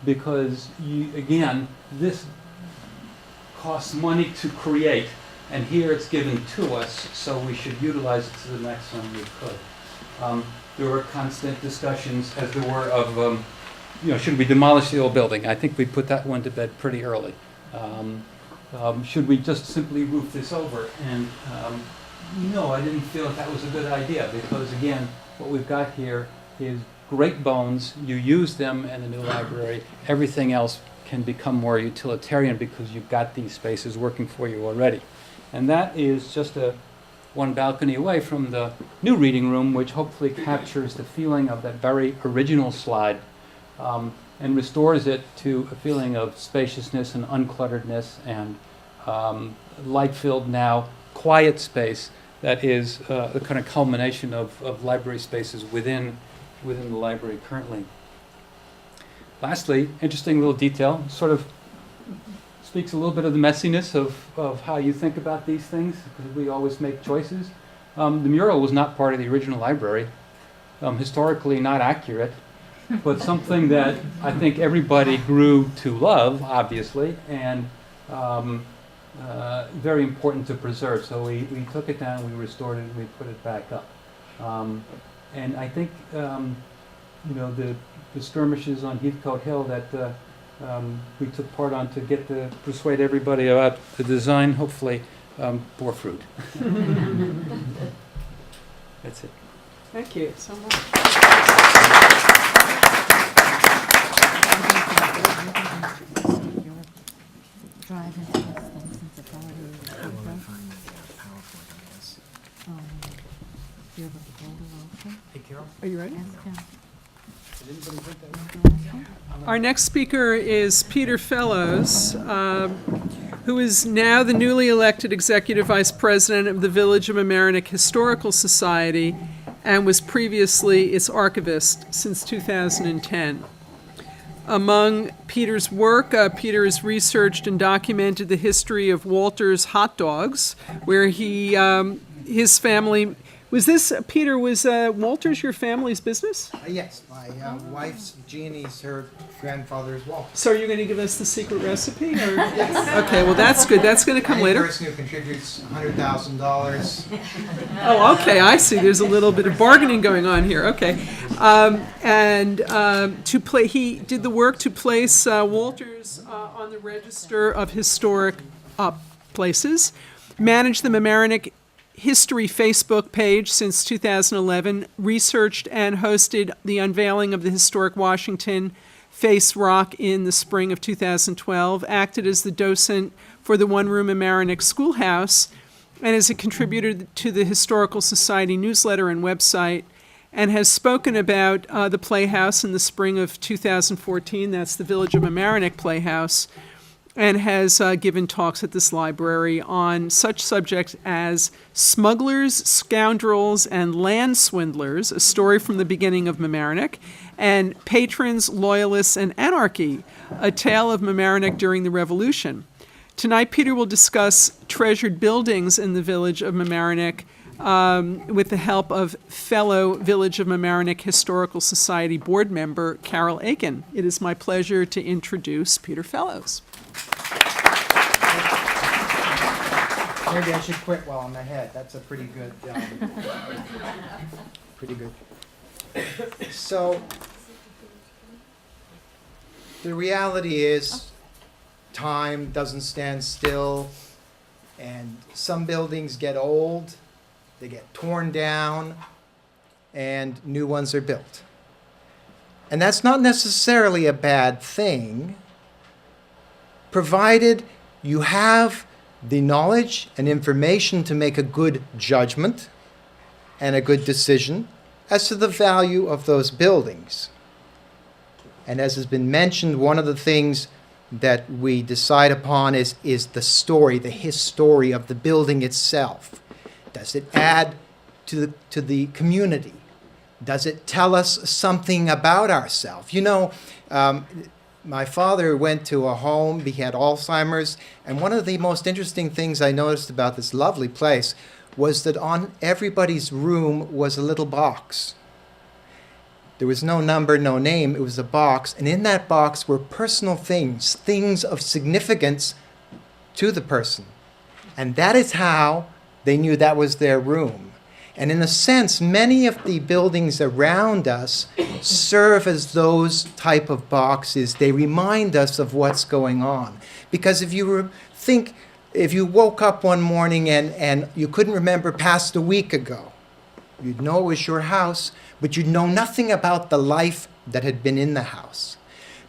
because again, this costs money to create, and here it's given to us, so we should utilize it to the maximum we could. There were constant discussions, as there were, of should we demolish the old building? I think we put that one to bed pretty early. Should we just simply roof this over? And no, I didn't feel that was a good idea, because again, what we've got here is great bones. You use them in the new library. Everything else can become more utilitarian because you've got these spaces working for you already. And that is just one balcony away from the new reading room, which hopefully captures the feeling of that very original slide and restores it to a feeling of spaciousness and unclutteredness and light-filled now, quiet space that is the kind of culmination of library spaces within the library currently. Lastly, interesting little detail, sort of speaks a little bit of the messiness of how you think about these things, because we always make choices. The mural was not part of the original library, historically not accurate, but something that I think everybody grew to love, obviously, and very important to preserve. So we took it down, we restored it, and we put it back up. And I think the skirmishes on Heathcote Hill that we took part on to persuade everybody about the design, hopefully bore fruit. That's it. Thank you so much. Drive into this thing since it's already you have a folder open? Hey, Carol? Are you ready? Ask him. Our next speaker is Peter Fellows, who is now the newly elected Executive Vice President of the Village of Mamaroneck Historical Society and was previously its archivist since 2010. Among Peter's work, Peter has researched and documented the history of Walter's Hot Dogs, where his family... Peter, was Walter's your family's business? Yes, my wife's Jeannie's her grandfather's Walter. So are you going to give us the secret recipe? Or? Okay, well that's good. That's going to come later. Any person who contributes $100,000. Oh, okay, I see. There's a little bit of bargaining going on here. Okay, he did the work to place Walters on the Register of Historic Places, managed the Mamaroneck History Facebook page since 2011, researched and hosted the unveiling of the historic Washington Face Rock in the spring of 2012, acted as the docent for the one-room Mamaroneck Schoolhouse, and as a contributor to the Historical Society newsletter and website, and has spoken about the Playhouse in the spring of 2014, that's the Village of Mamaroneck Playhouse, and has given talks at this library on such subjects as Smugglers, Scoundrels, and Land Swindlers, a story from the beginning of Mamaroneck, and Patrons, Loyalists, and Anarchy, a tale of Mamaroneck during the Revolution. Tonight, Peter will discuss treasured buildings in the Village of Mamaroneck with the help of fellow Village of Mamaroneck Historical Society board member Carol Aiken. It is my pleasure to introduce Peter Fellows. Maybe I should quit while I'm ahead. That's a pretty good. Pretty good. So the reality is, time doesn't stand still, and some buildings get old, they get torn down, and new ones are built. And that's not necessarily a bad thing, provided you have the knowledge and information to make a good judgment and a good decision as to the value of those buildings. And as has been mentioned, one of the things that we decide upon is the story, the history of the building itself. Does it add to the community? Does it tell us something about ourselves? You know, my father went to a home, he had Alzheimer's, and one of the most interesting things I noticed about this lovely place was that on everybody's room was a little box. There was no number, no name, it was a box, and in that box were personal things, things of significance to the person. And that is how they knew that was their room. And in a sense, many of the buildings around us serve as those type of boxes. They remind us of what's going on. Because if you woke up one morning and you couldn't remember past a week ago, you'd know it was your house, but you'd know nothing about the life that had been in the house.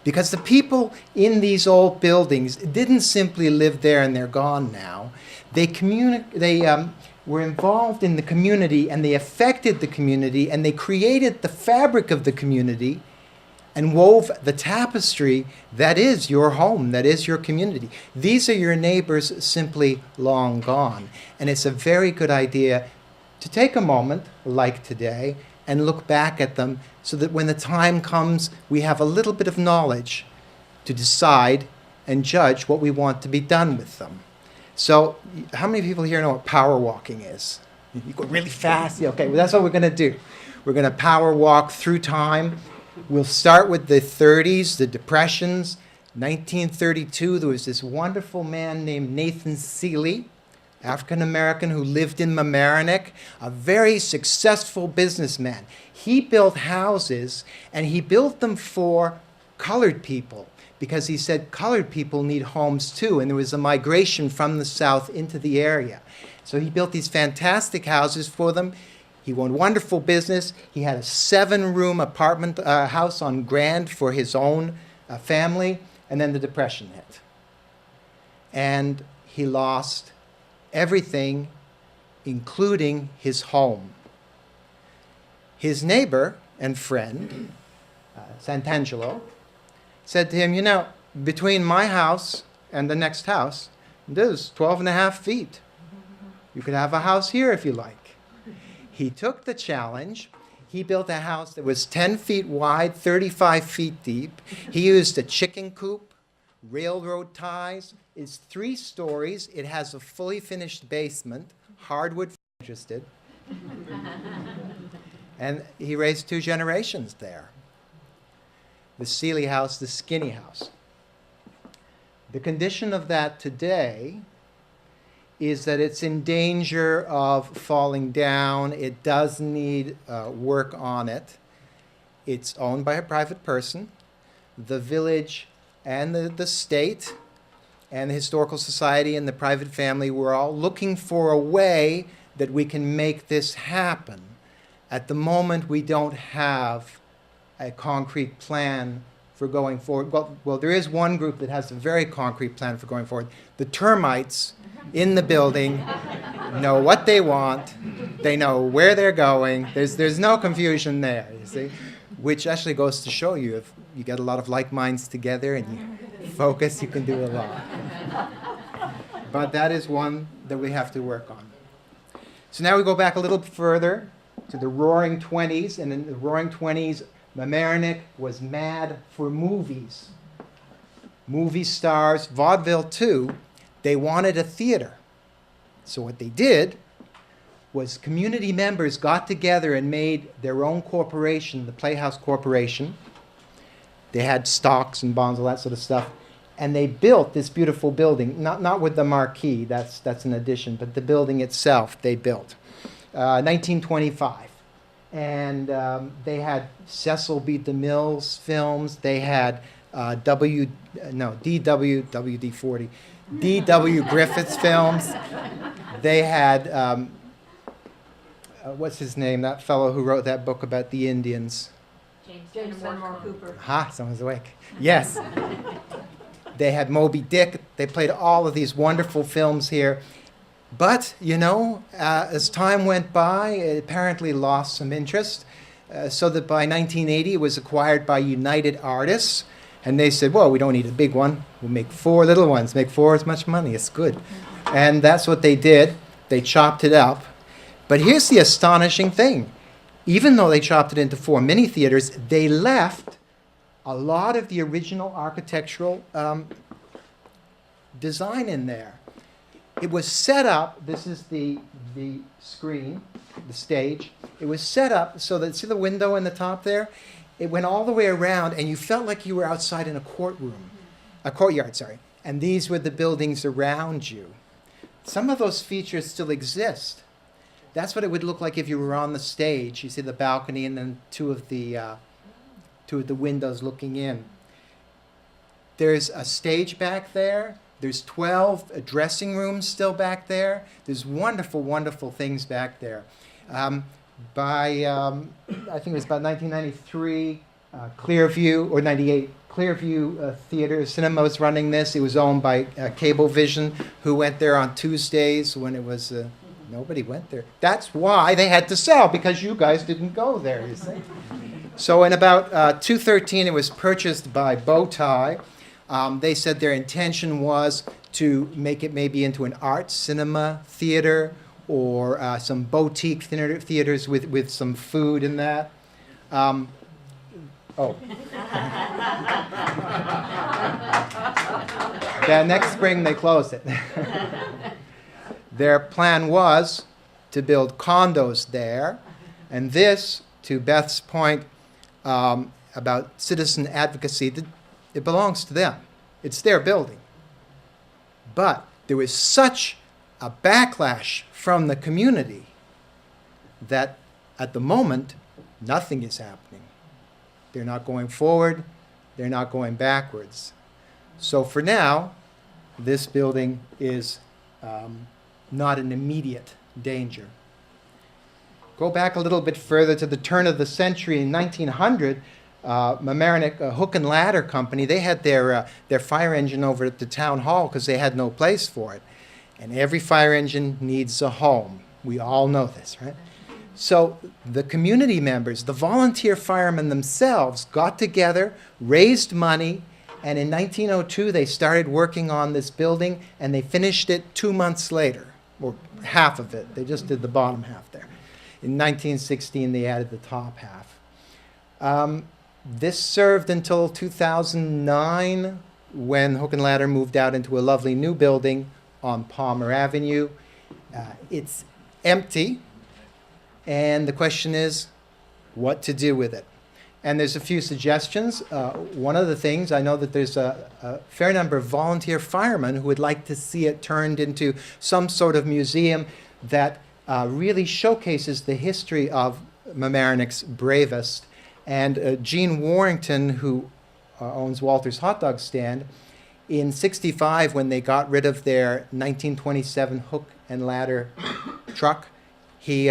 Because the people in these old buildings didn't simply live there and they're gone now. They were involved in the community and they affected the community and they created the fabric of the community and wove the tapestry that is your home, that is your community. These are your neighbors simply long gone. And it's a very good idea to take a moment, like today, and look back at them so that when the time comes, we have a little bit of knowledge to decide and judge what we want to be done with them. So, how many people here know what power walking is? You go really fast? Yeah, okay, well, that's what we're going to do. We're going to power walk through time. We'll start with the 30s, the Depressions. 1932, there was this wonderful man named Nathan Seeley, African-American who lived in Mamaroneck, a very successful businessman. He built houses, and he built them for colored people because he said colored people need homes too, and there was a migration from the South into the area. So he built these fantastic houses for them. He won wonderful business. He had a 7-room apartment house on Grand for his own family, and then the Depression hit. And he lost everything, including his home. His neighbor and friend, Santangelo, said to him, you know, between my house and the next house, there's 12.5 feet. You could have a house here if you like. He took the challenge. He built a house that was 10 feet wide, 35 feet deep. He used a chicken coop, railroad ties. It's 3 stories. It has a fully finished basement, hardwood for interested. And he raised 2 generations there. The Seeley house, the Skinny house. The condition of that today is that it's in danger of falling down. It does need work on it. It's owned by a private person. The village and the state and the Historical Society and the private family were all looking for a way that we can make this happen. At the moment, we don't have a concrete plan for going forward. Well, there is one group that has a very concrete plan for going forward. The termites in the building know what they want. They know where they're going. There's no confusion there, you see, which actually goes to show you if you get a lot of like minds together and you focus, you can do a lot. But that is one that we have to work on. So now we go back a little further to the Roaring 20s, and in the Roaring 20s, Mamaroneck was mad for movies. Movie stars, vaudeville too, they wanted a theater. So what they did was community members got together and made their own corporation, the Playhouse Corporation. They had stocks and bonds, all that sort of stuff. And they built this beautiful building, not with the marquee, that's an addition, but the building itself they built. 1925. And they had Cecil B. DeMille's films. They had D.W. Griffith's films. They had, what's his name, that fellow who wrote that book about the Indians? James Fenimore Cooper. Ha, someone's awake. Yes. They had Moby Dick. They played all of these wonderful films here. But, you know, as time went by, it apparently lost some interest. So that by 1980, it was acquired by United Artists. And they said, well, we don't need a big one. We'll make 4 little ones. Make 4 as much money. It's good. And that's what they did. They chopped it up. But here's the astonishing thing. Even though they chopped it into 4 mini theaters, they left a lot of the original architectural design in there. It was set up, this is the screen, the stage. It was set up so that, see the window in the top there? It went all the way around, and you felt like you were outside in a courtyard, sorry. And these were the buildings around you. Some of those features still exist. That's what it would look like if you were on the stage. You see the balcony and then two of the windows looking in. There's a stage back there. There's 12 dressing rooms still back there. There's wonderful, wonderful things back there. I think it was about 1993, Clearview, or 98, Clearview Theater Cinema was running this. It was owned by Cablevision, who went there on Tuesdays when it was, nobody went there. That's why they had to sell, because you guys didn't go there, you see. So in about 2013, it was purchased by Bowtie. They said their intention was to make it maybe into an art cinema theater or some boutique theaters with some food in that. Yeah, next spring they closed it. Their plan was to build condos there, and this, to Beth's point about citizen advocacy, it belongs to them. It's their building. But there was such a backlash from the community that at the moment, nothing is happening. They're not going forward. They're not going backwards. So for now, this building is not an immediate danger. Go back a little bit further to the turn of the century. In 1900, Mamaroneck Hook and Ladder Company, they had their fire engine over at the town hall because they had no place for it. And every fire engine needs a home. We all know this, right? So the community members, the volunteer firemen themselves, got together, raised money, and in 1902 they started working on this building, and they finished it 2 months later, or half of it. They just did the bottom half there. In 1916 they added the top half. This served until 2009, when Hook and Ladder moved out into a lovely new building on Palmer Avenue. It's empty, and the question is what to do with it. And there's a few suggestions. One of the things, I know that there's a fair number of volunteer firemen who would like to see it turned into some sort of museum that really showcases the history of Mamaroneck's bravest. And Gene Warrington, who owns Walter's Hot Dog Stand, in '65, when they got rid of their 1927 Hook and Ladder truck, he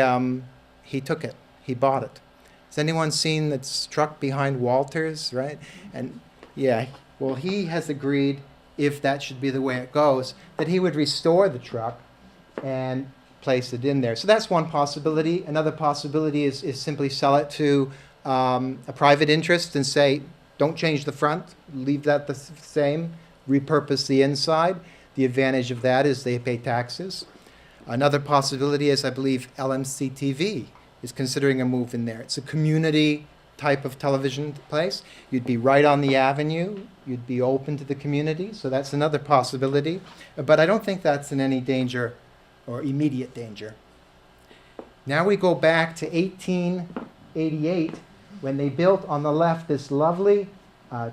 took it. He bought it. Has anyone seen that truck behind Walter's, right? And yeah, well, he has agreed, if that should be the way it goes, that he would restore the truck and place it in there. So that's one possibility. Another possibility is simply sell it to a private interest and say, don't change the front, leave that the same, repurpose the inside. The advantage of that is they pay taxes. Another possibility is, I believe, LMC-TV is considering a move in there. It's a community type of television place. You'd be right on the avenue. You'd be open to the community. So that's another possibility. But I don't think that's in any danger or immediate danger. Now we go back to 1888, when they built on the left this lovely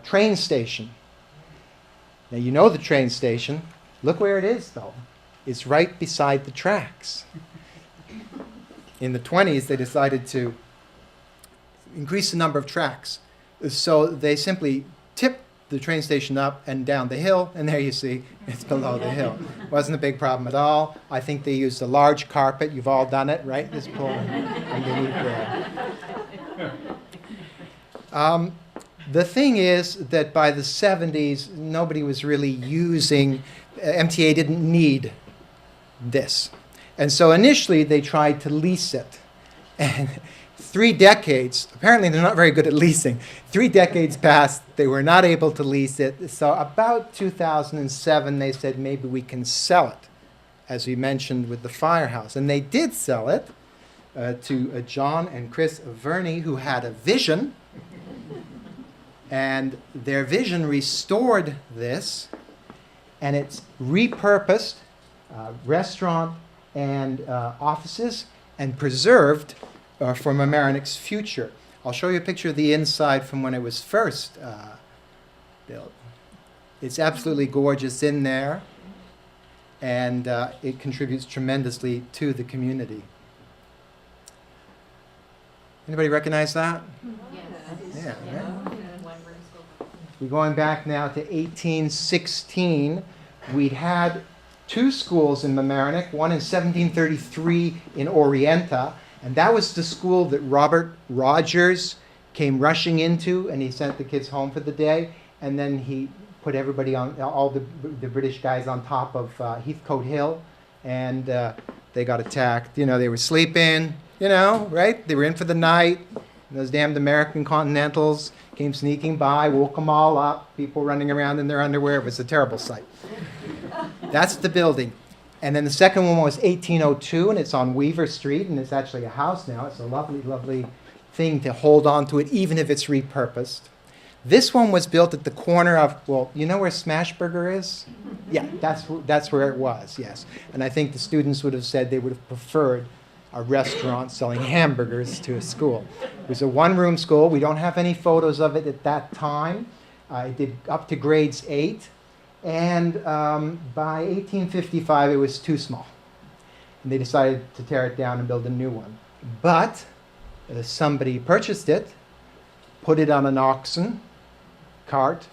train station. Now you know the train station. Look where it is, though. It's right beside the tracks. In the 20s, they decided to increase the number of tracks. So they simply tipped the train station up and down the hill, and there you see, it's below the hill. Wasn't a big problem at all. I think they used a large carpet. You've all done it, right? Just pull underneath there. The thing is that by the 70s, nobody was really using, MTA didn't need this. And so initially they tried to lease it. And 3 decades, apparently they're not very good at leasing. 3 decades passed, they were not able to lease it. So about 2007, they said maybe we can sell it, as we mentioned with the firehouse. And they did sell it to John and Chris Verney, who had a vision. And their vision restored this, and it's repurposed restaurant and offices and preserved for Mamaroneck's future. I'll show you a picture of the inside from when it was first built. It's absolutely gorgeous in there, and it contributes tremendously to the community. Anybody recognize that? Yeah, right? We're going back now to 1816. We'd had 2 schools in Mamaroneck, one in 1733 in Orienta, and that was the school that Robert Rogers came rushing into, and he sent the kids home for the day, and then he put everybody on, all the British guys on top of Heathcote Hill, and they got attacked. You know, they were sleeping, you know, right? They were in for the night. Those damned American Continentals came sneaking by, woke them all up, people running around in their underwear. It was a terrible sight. That's the building. And then the second one was 1802, and it's on Weaver Street, and it's actually a house now. It's a lovely, lovely thing to hold on to it, even if it's repurposed. This one was built at the corner of, well, you know where Smashburger is? Yeah, that's where it was, yes. And I think the students would have said they would have preferred a restaurant selling hamburgers to a school. It was a 1-room school. We don't have any photos of it at that time. It did up to grades 8. And by 1855, it was too small. And they decided to tear it down and build a new one. But somebody purchased it, put it on an auction cart,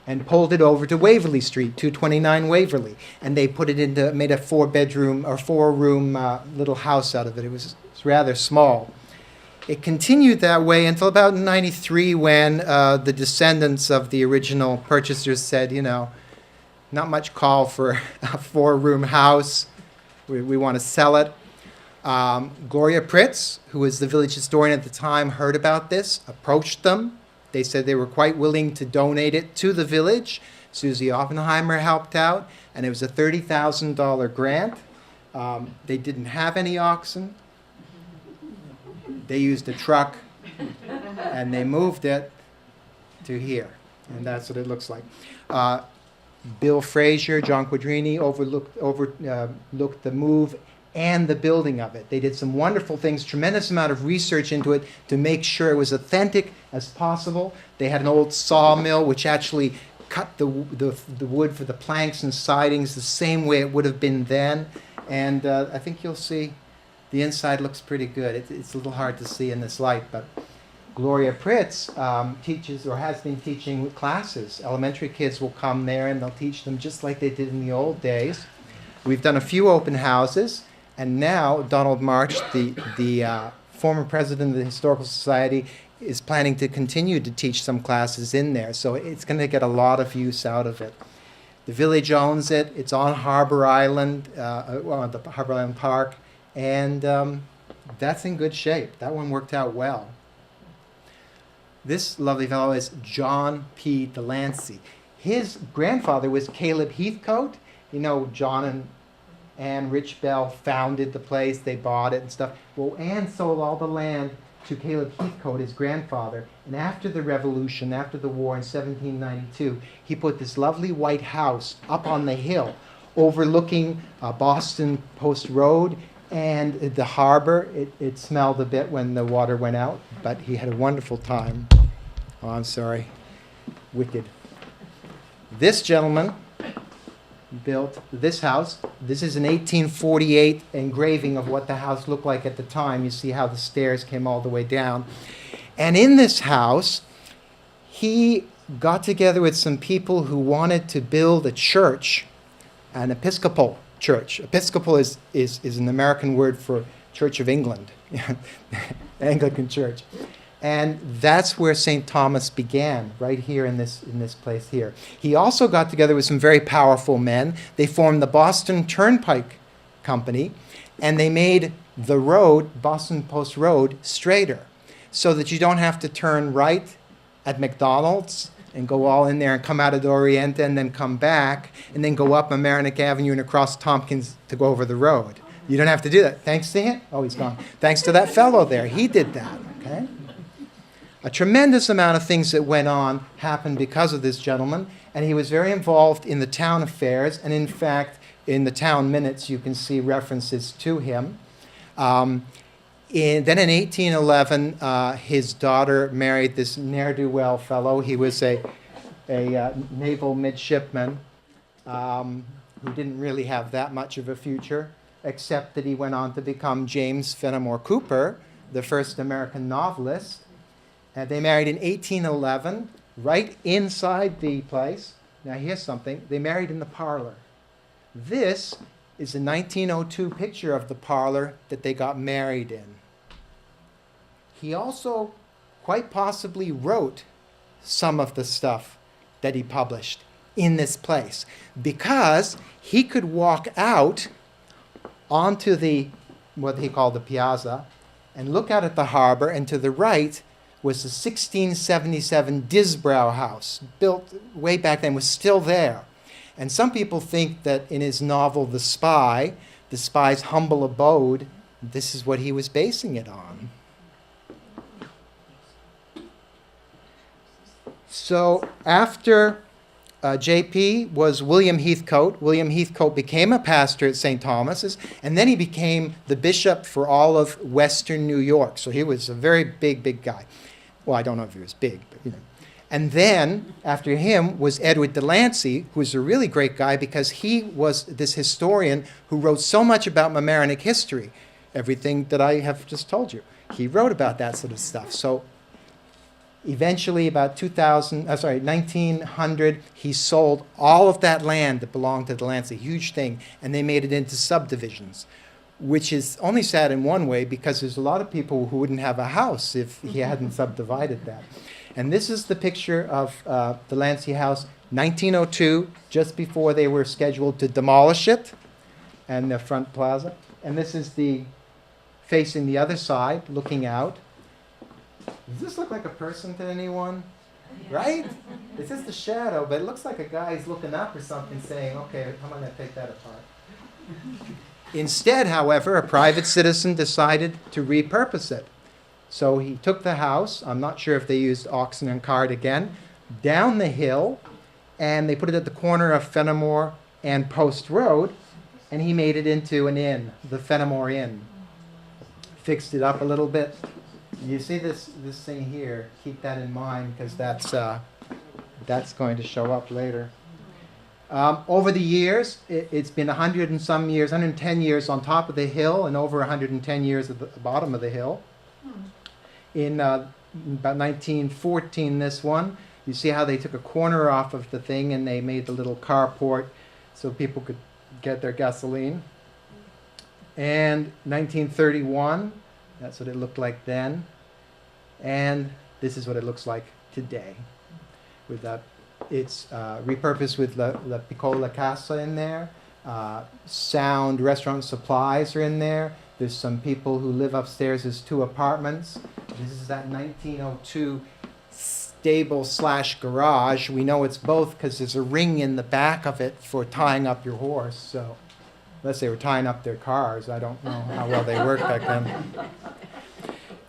and pulled it over to Waverly Street, 229 Waverly. And they put it into, made a 4-bedroom or 4-room little house out of it. It was rather small. It continued that way until about 93, when the descendants of the original purchasers said, you know, not much call for a 4-room house. We want to sell it. Gloria Pritz, who was the village historian at the time, heard about this, approached them. They said they were quite willing to donate it to the village. Susie Oppenheimer helped out, and it was a $30,000 grant. They didn't have any oxen. They used a truck, and they moved it to here, and that's what it looks like. Bill Frazier, John Quadrini overlooked the move and the building of it. They did some wonderful things, tremendous amount of research into it to make sure it was authentic as possible. They had an old sawmill which actually cut the wood for the planks and sidings the same way it would have been then. And I think you'll see the inside looks pretty good. It's a little hard to see in this light, but Gloria Pritz teaches or has been teaching classes. Elementary kids will come there and they'll teach them just like they did in the old days. We've done a few open houses, and now Donald March, the former president of the Historical Society, is planning to continue to teach some classes in there. So it's going to get a lot of use out of it. The village owns it. It's on Harbor Island, the Harbor Island Park, and that's in good shape. That one worked out well. This lovely fellow is John P. Delancey. His grandfather was Caleb Heathcote. You know, John and Anne Richbell founded the place. They bought it and stuff. Well, Anne sold all the land to Caleb Heathcote, his grandfather. And after the Revolution, after the war in 1792, he put this lovely white house up on the hill overlooking Boston Post Road and the harbor. It smelled a bit when the water went out, but he had a wonderful time. Oh, I'm sorry. Wicked. This gentleman built this house. This is an 1848 engraving of what the house looked like at the time. You see how the stairs came all the way down. And in this house, he got together with some people who wanted to build a church, an Episcopal church. Episcopal is an American word for Church of England, Anglican church. And that's where St. Thomas began, right here in this place here. He also got together with some very powerful men. They formed the Boston Turnpike Company, and they made the road, Boston Post Road, straighter, so that you don't have to turn right at McDonald's and go all in there and come out of the Oriente and then come back and then go up Mamaroneck Avenue and across Tompkins to go over the road. You don't have to do that. Thanks to him. Oh, he's gone. Thanks to that fellow there. He did that, okay? A tremendous amount of things that went on happened because of this gentleman, and he was very involved in the town affairs, and in fact, in the town minutes, you can see references to him. Then in 1811, his daughter married this ne'er-do-well fellow. He was a naval midshipman who didn't really have that much of a future, except that he went on to become James Fenimore Cooper, the first American novelist. They married in 1811, right inside the place. Now here's something. They married in the parlor. This is a 1902 picture of the parlor that they got married in. He also quite possibly wrote some of the stuff that he published in this place, because he could walk out onto the, what he called the piazza, and look out at the harbor, and to the right was the 1677 Disbrow House, built way back then, was still there. And some people think that in his novel, The Spy's humble abode, this is what he was basing it on. So after JP was William Heathcote. William Heathcote became a pastor at St. Thomas's, and then he became the bishop for all of Western New York. So he was a very big, big guy. Well, I don't know if he was big, but you know. And then, after him, was Edward Delancey, who was a really great guy because he was this historian who wrote so much about Mamaroneck history. Everything that I have just told you. He wrote about that sort of stuff. So eventually, about 1900, he sold all of that land that belonged to Delancey, huge thing, and they made it into subdivisions, which is only sad in one way because there's a lot of people who wouldn't have a house if he hadn't subdivided that. And this is the picture of Delancey House, 1902, just before they were scheduled to demolish it, and the front plaza. And this is the facing the other side, looking out. Does this look like a person to anyone? Right? It's just a shadow, but it looks like a guy's looking up or something saying, okay, I'm going to take that apart. Instead, however, a private citizen decided to repurpose it. So he took the house, I'm not sure if they used oxen and cart again, down the hill, and they put it at the corner of Fenimore and Post Road, and he made it into an inn, the Fenimore Inn. Fixed it up a little bit. You see this thing here, keep that in mind because that's going to show up later. Over the years, it's been 100 and some years, 110 years on top of the hill and over 110 years at the bottom of the hill. In about 1914, this one, you see how they took a corner off of the thing and they made the little carport so people could get their gasoline. And 1931, that's what it looked like then. And this is what it looks like today. With that, it's repurposed with La Piccola Casa in there. Sound restaurant supplies are in there. There's some people who live upstairs. There's 2 apartments. This is that 1902 stable/garage. We know it's both because there's a ring in the back of it for tying up your horse. So, unless they were tying up their cars, I don't know how well they worked back then.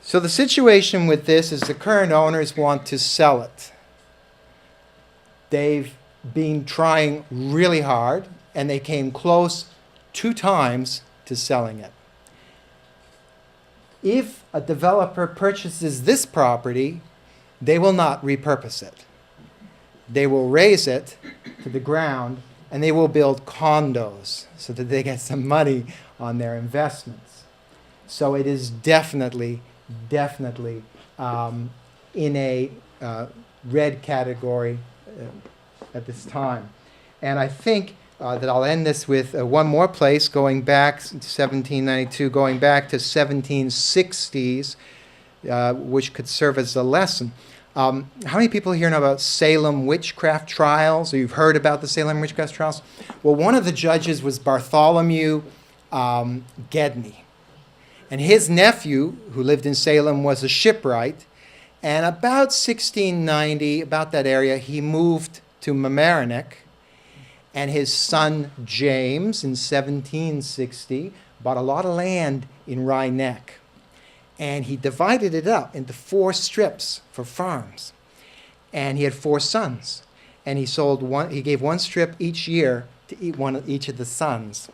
So the situation with this is the current owners want to sell it. They've been trying really hard, and they came close 2 times to selling it. If a developer purchases this property, they will not repurpose it. They will raise it to the ground, and they will build condos so that they get some money on their investments. So it is definitely in a red category at this time. And I think that I'll end this with one more place going back to 1792, going back to 1760s. which could serve as a lesson. How many people here know about Salem witchcraft trials, or you've heard about the Salem witchcraft trials? Well, one of the judges was Bartholomew Gedney. And his nephew, who lived in Salem, was a shipwright. And about 1690, about that area, he moved to Mamaroneck. And his son, James, in 1760, bought a lot of land in Rye Neck. And he divided it up into 4 strips for farms. And he had 4 sons. And he gave 1 strip each year to each of the sons.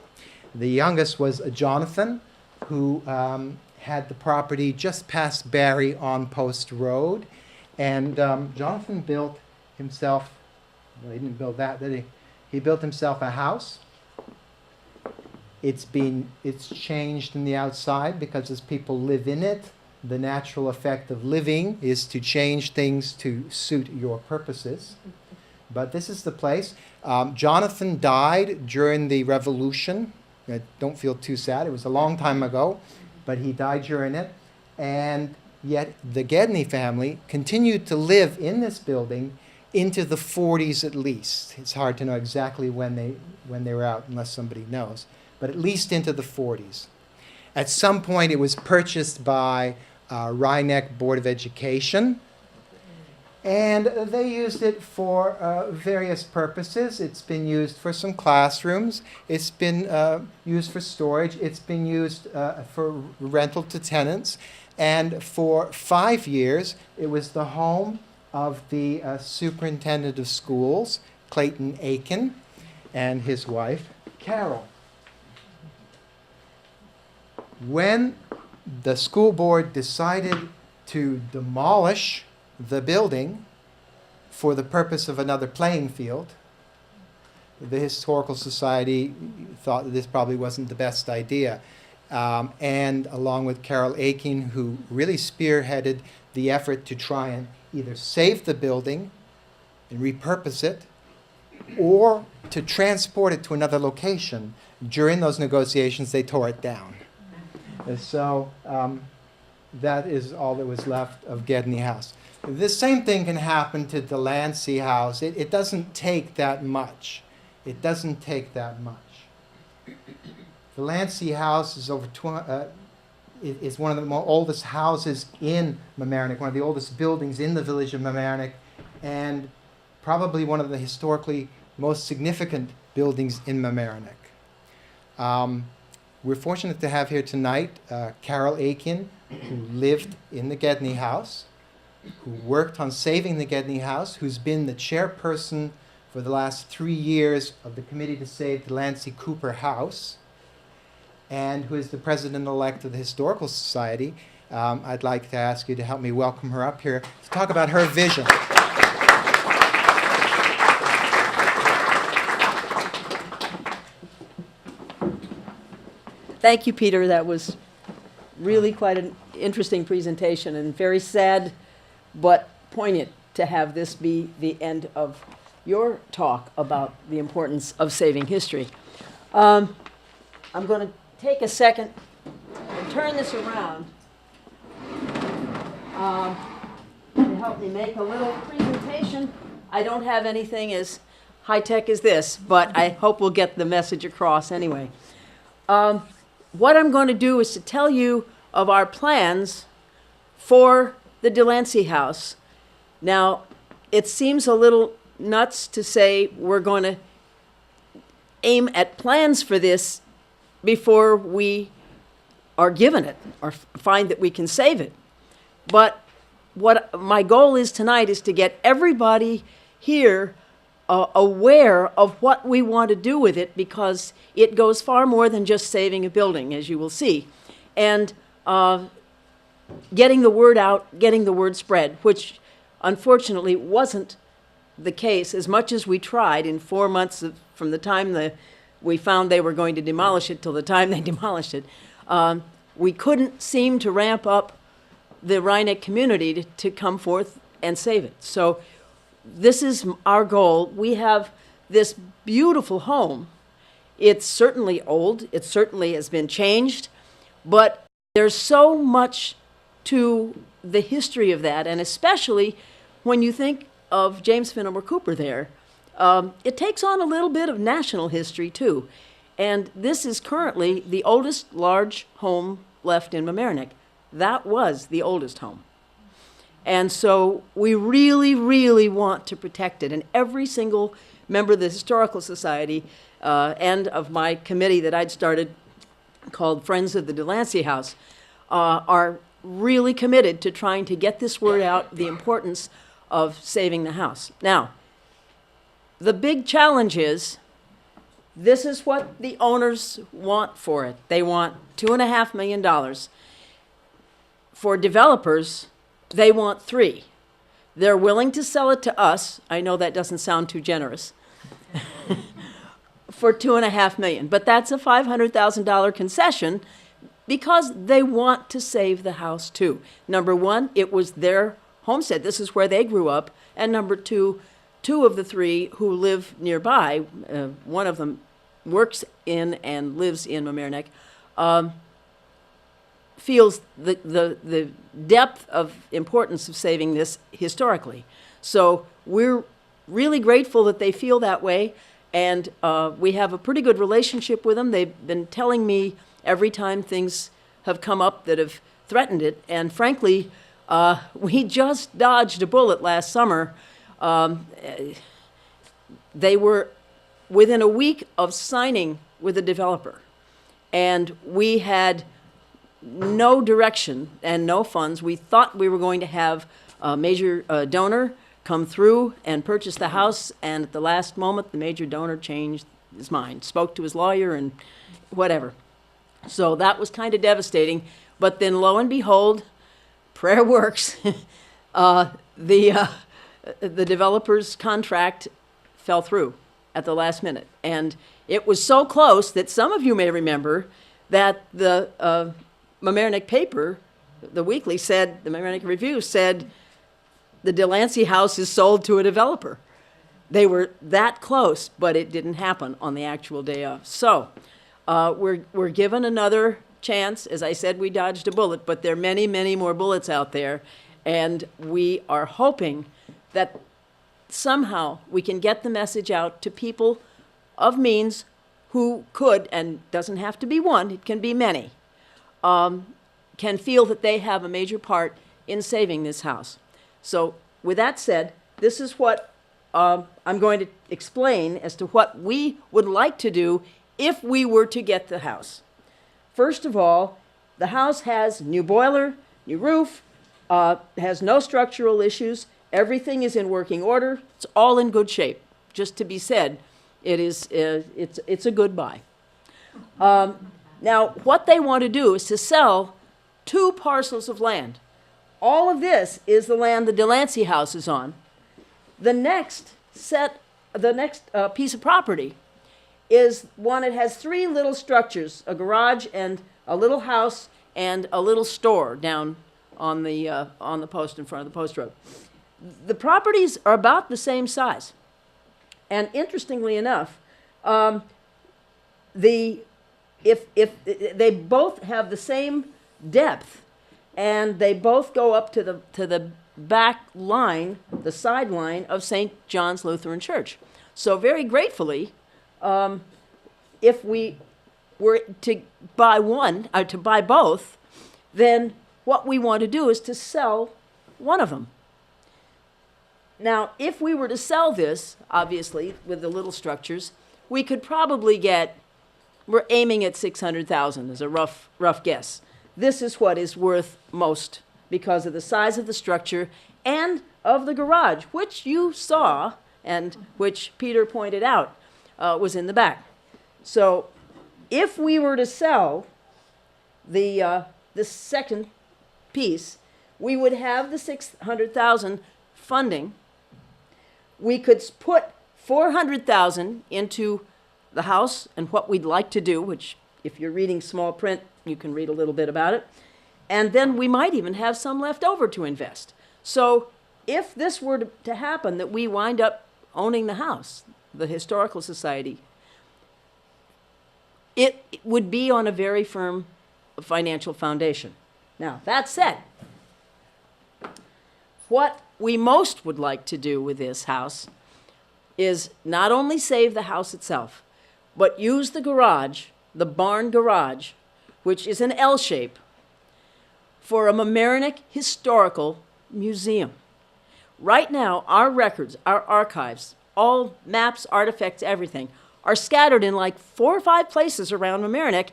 The youngest was Jonathan, who had the property just past Barry on Post Road. And Jonathan built himself, well, he didn't build that, did he? He built himself a house. It's changed in the outside because as people live in it, the natural effect of living is to change things to suit your purposes. But this is the place. Jonathan died during the Revolution. Don't feel too sad. It was a long time ago, but he died during it. And yet the Gedney family continued to live in this building into the 40s at least. It's hard to know exactly when they were out unless somebody knows, but at least into the 40s. At some point it was purchased by Rye Neck Board of Education, and they used it for various purposes. It's been used for some classrooms. It's been used for storage. It's been used for rental to tenants. And for 5 years, it was the home of the superintendent of schools, Clayton Aiken, and his wife, Carol. When the school board decided to demolish the building for the purpose of another playing field, the Historical Society thought that this probably wasn't the best idea. And along with Carol Aiken, who really spearheaded the effort to try and either save the building and repurpose it, or to transport it to another location. During those negotiations, they tore it down. And so that is all that was left of Gedney House. The same thing can happen to Delancey House. It doesn't take that much. It doesn't take that much. Delancey House is is one of the oldest houses in Mamaroneck, one of the oldest buildings in the village of Mamaroneck, and probably one of the historically most significant buildings in Mamaroneck. We're fortunate to have here tonight Carol Aiken, who lived in the Gedney House, who worked on saving the Gedney House, who's been the chairperson for the last 3 years of the Committee to Save Delancey Cooper House, and who is the president-elect of the Historical Society. I'd like to ask you to help me welcome her up here to talk about her vision. Thank you, Peter. That was really quite an interesting presentation and very sad but poignant to have this be the end of your talk about the importance of saving history. I'm going to take a second and turn this around to help me make a little presentation. I don't have anything as high-tech as this, but I hope we'll get the message across anyway. What I'm going to do is to tell you of our plans for the Delancey House. Now, it seems a little nuts to say we're going to aim at plans for this before we are given it or find that we can save it. But what my goal is tonight is to get everybody here aware of what we want to do with it, because it goes far more than just saving a building, as you will see. And getting the word out, getting the word spread, which unfortunately wasn't the case as much as we tried in 4 months from the time we found they were going to demolish it till the time they demolished it. We couldn't seem to ramp up the Rye Neck community to come forth and save it. So this is our goal. We have this beautiful home. It's certainly old. It certainly has been changed. But there's so much to the history of that, and especially when you think of James Fenimore Cooper there, it takes on a little bit of national history too. And this is currently the oldest large home left in Mamaroneck. That was the oldest home. And so we really, really want to protect it. And every single member of the Historical Society and of my committee that I'd started called Friends of the Delancey House are really committed to trying to get this word out, the importance of saving the house. Now, the big challenge is, this is what the owners want for it. They want $2.5 million. For developers, they want $3 million. They're willing to sell it to us. I know that doesn't sound too generous. For $2.5 million. But that's a $500,000 concession because they want to save the house too. Number one, it was their homestead. This is where they grew up. And number two, two of the three who live nearby, one of them works in and lives in Mamaroneck, feels the depth of importance of saving this historically. So we're really grateful that they feel that way, and we have a pretty good relationship with them. They've been telling me every time things have come up that have threatened it, and frankly, we just dodged a bullet last summer. They were within a week of signing with a developer, and we had no direction and no funds. We thought we were going to have a major donor come through and purchase the house, and at the last moment, the major donor changed his mind, spoke to his lawyer and whatever. So that was kind of devastating. But then lo and behold, prayer works. The developer's contract fell through at the last minute. And it was so close that some of you may remember that the Mamaroneck paper, the weekly said, the Mamaroneck Review said, the Delancey house is sold to a developer. They were that close, but it didn't happen on the actual day of. So we're given another chance. As I said, we dodged a bullet, but there are many, many more bullets out there. And we are hoping that somehow we can get the message out to people of means who could, and doesn't have to be one, it can be many, can feel that they have a major part in saving this house. So with that said, this is what I'm going to explain as to what we would like to do if we were to get the house. First of all, the house has new boiler, new roof, has no structural issues. Everything is in working order. It's all in good shape. Just to be said, it's a good buy. Now, what they want to do is to sell 2 parcels of land. All of this is the land the Delancey house is on. The next piece of property is one that has 3 little structures, a garage and a little house and a little store down on the post in front of the post road. The properties are about the same size. And interestingly enough, if they both have the same depth, and they both go up to the back line, the side line of St. John's Lutheran Church. So very gratefully, if we were to buy to buy both, then what we want to do is to sell one of them. Now, if we were to sell this, obviously, with the little structures, we could probably get, we're aiming at $600,000 as a rough guess. This is what is worth most because of the size of the structure and of the garage, which you saw and which Peter pointed out was in the back. So if we were to sell the second piece, we would have the $600,000 funding. We could put $400,000 into the house and what we'd like to do, which if you're reading small print, you can read a little bit about it. And then we might even have some left over to invest. So if this were to happen, that we wind up owning the house, the Historical Society, it would be on a very firm financial foundation. Now, that said, what we most would like to do with this house is not only save the house itself, but use the garage, the barn garage, which is an L shape, for a Mamaroneck Historical Museum. Right now, our records, our archives, all maps, artifacts, everything, are scattered in like 4 or 5 places around Mamaroneck,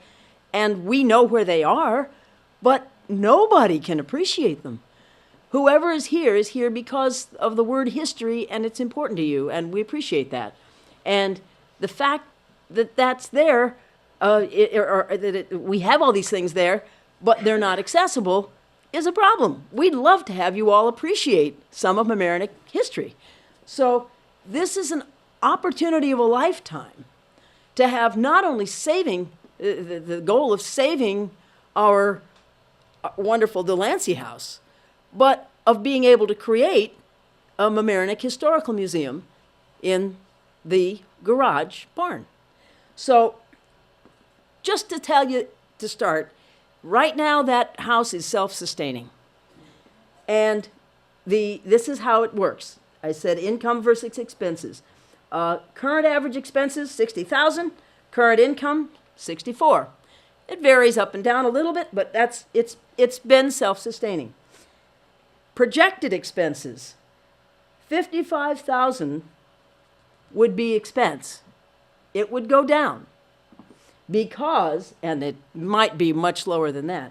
and we know where they are, but nobody can appreciate them. Whoever is here because of the word history, and it's important to you, and we appreciate that. And the fact that that's there, we have all these things there, but they're not accessible, is a problem. We'd love to have you all appreciate some of Mamaroneck history. So this is an opportunity of a lifetime to have not only saving, the goal of saving our wonderful Delancey house, but of being able to create a Mamaroneck Historical Museum in the garage barn. So just to tell you to start, right now that house is self-sustaining. And this is how it works. I said income versus expenses. Current average expenses, $60,000. Current income, $64,000. It varies up and down a little bit, but it's been self-sustaining. Projected expenses, $55,000 would be expense. It would go down because, and it might be much lower than that,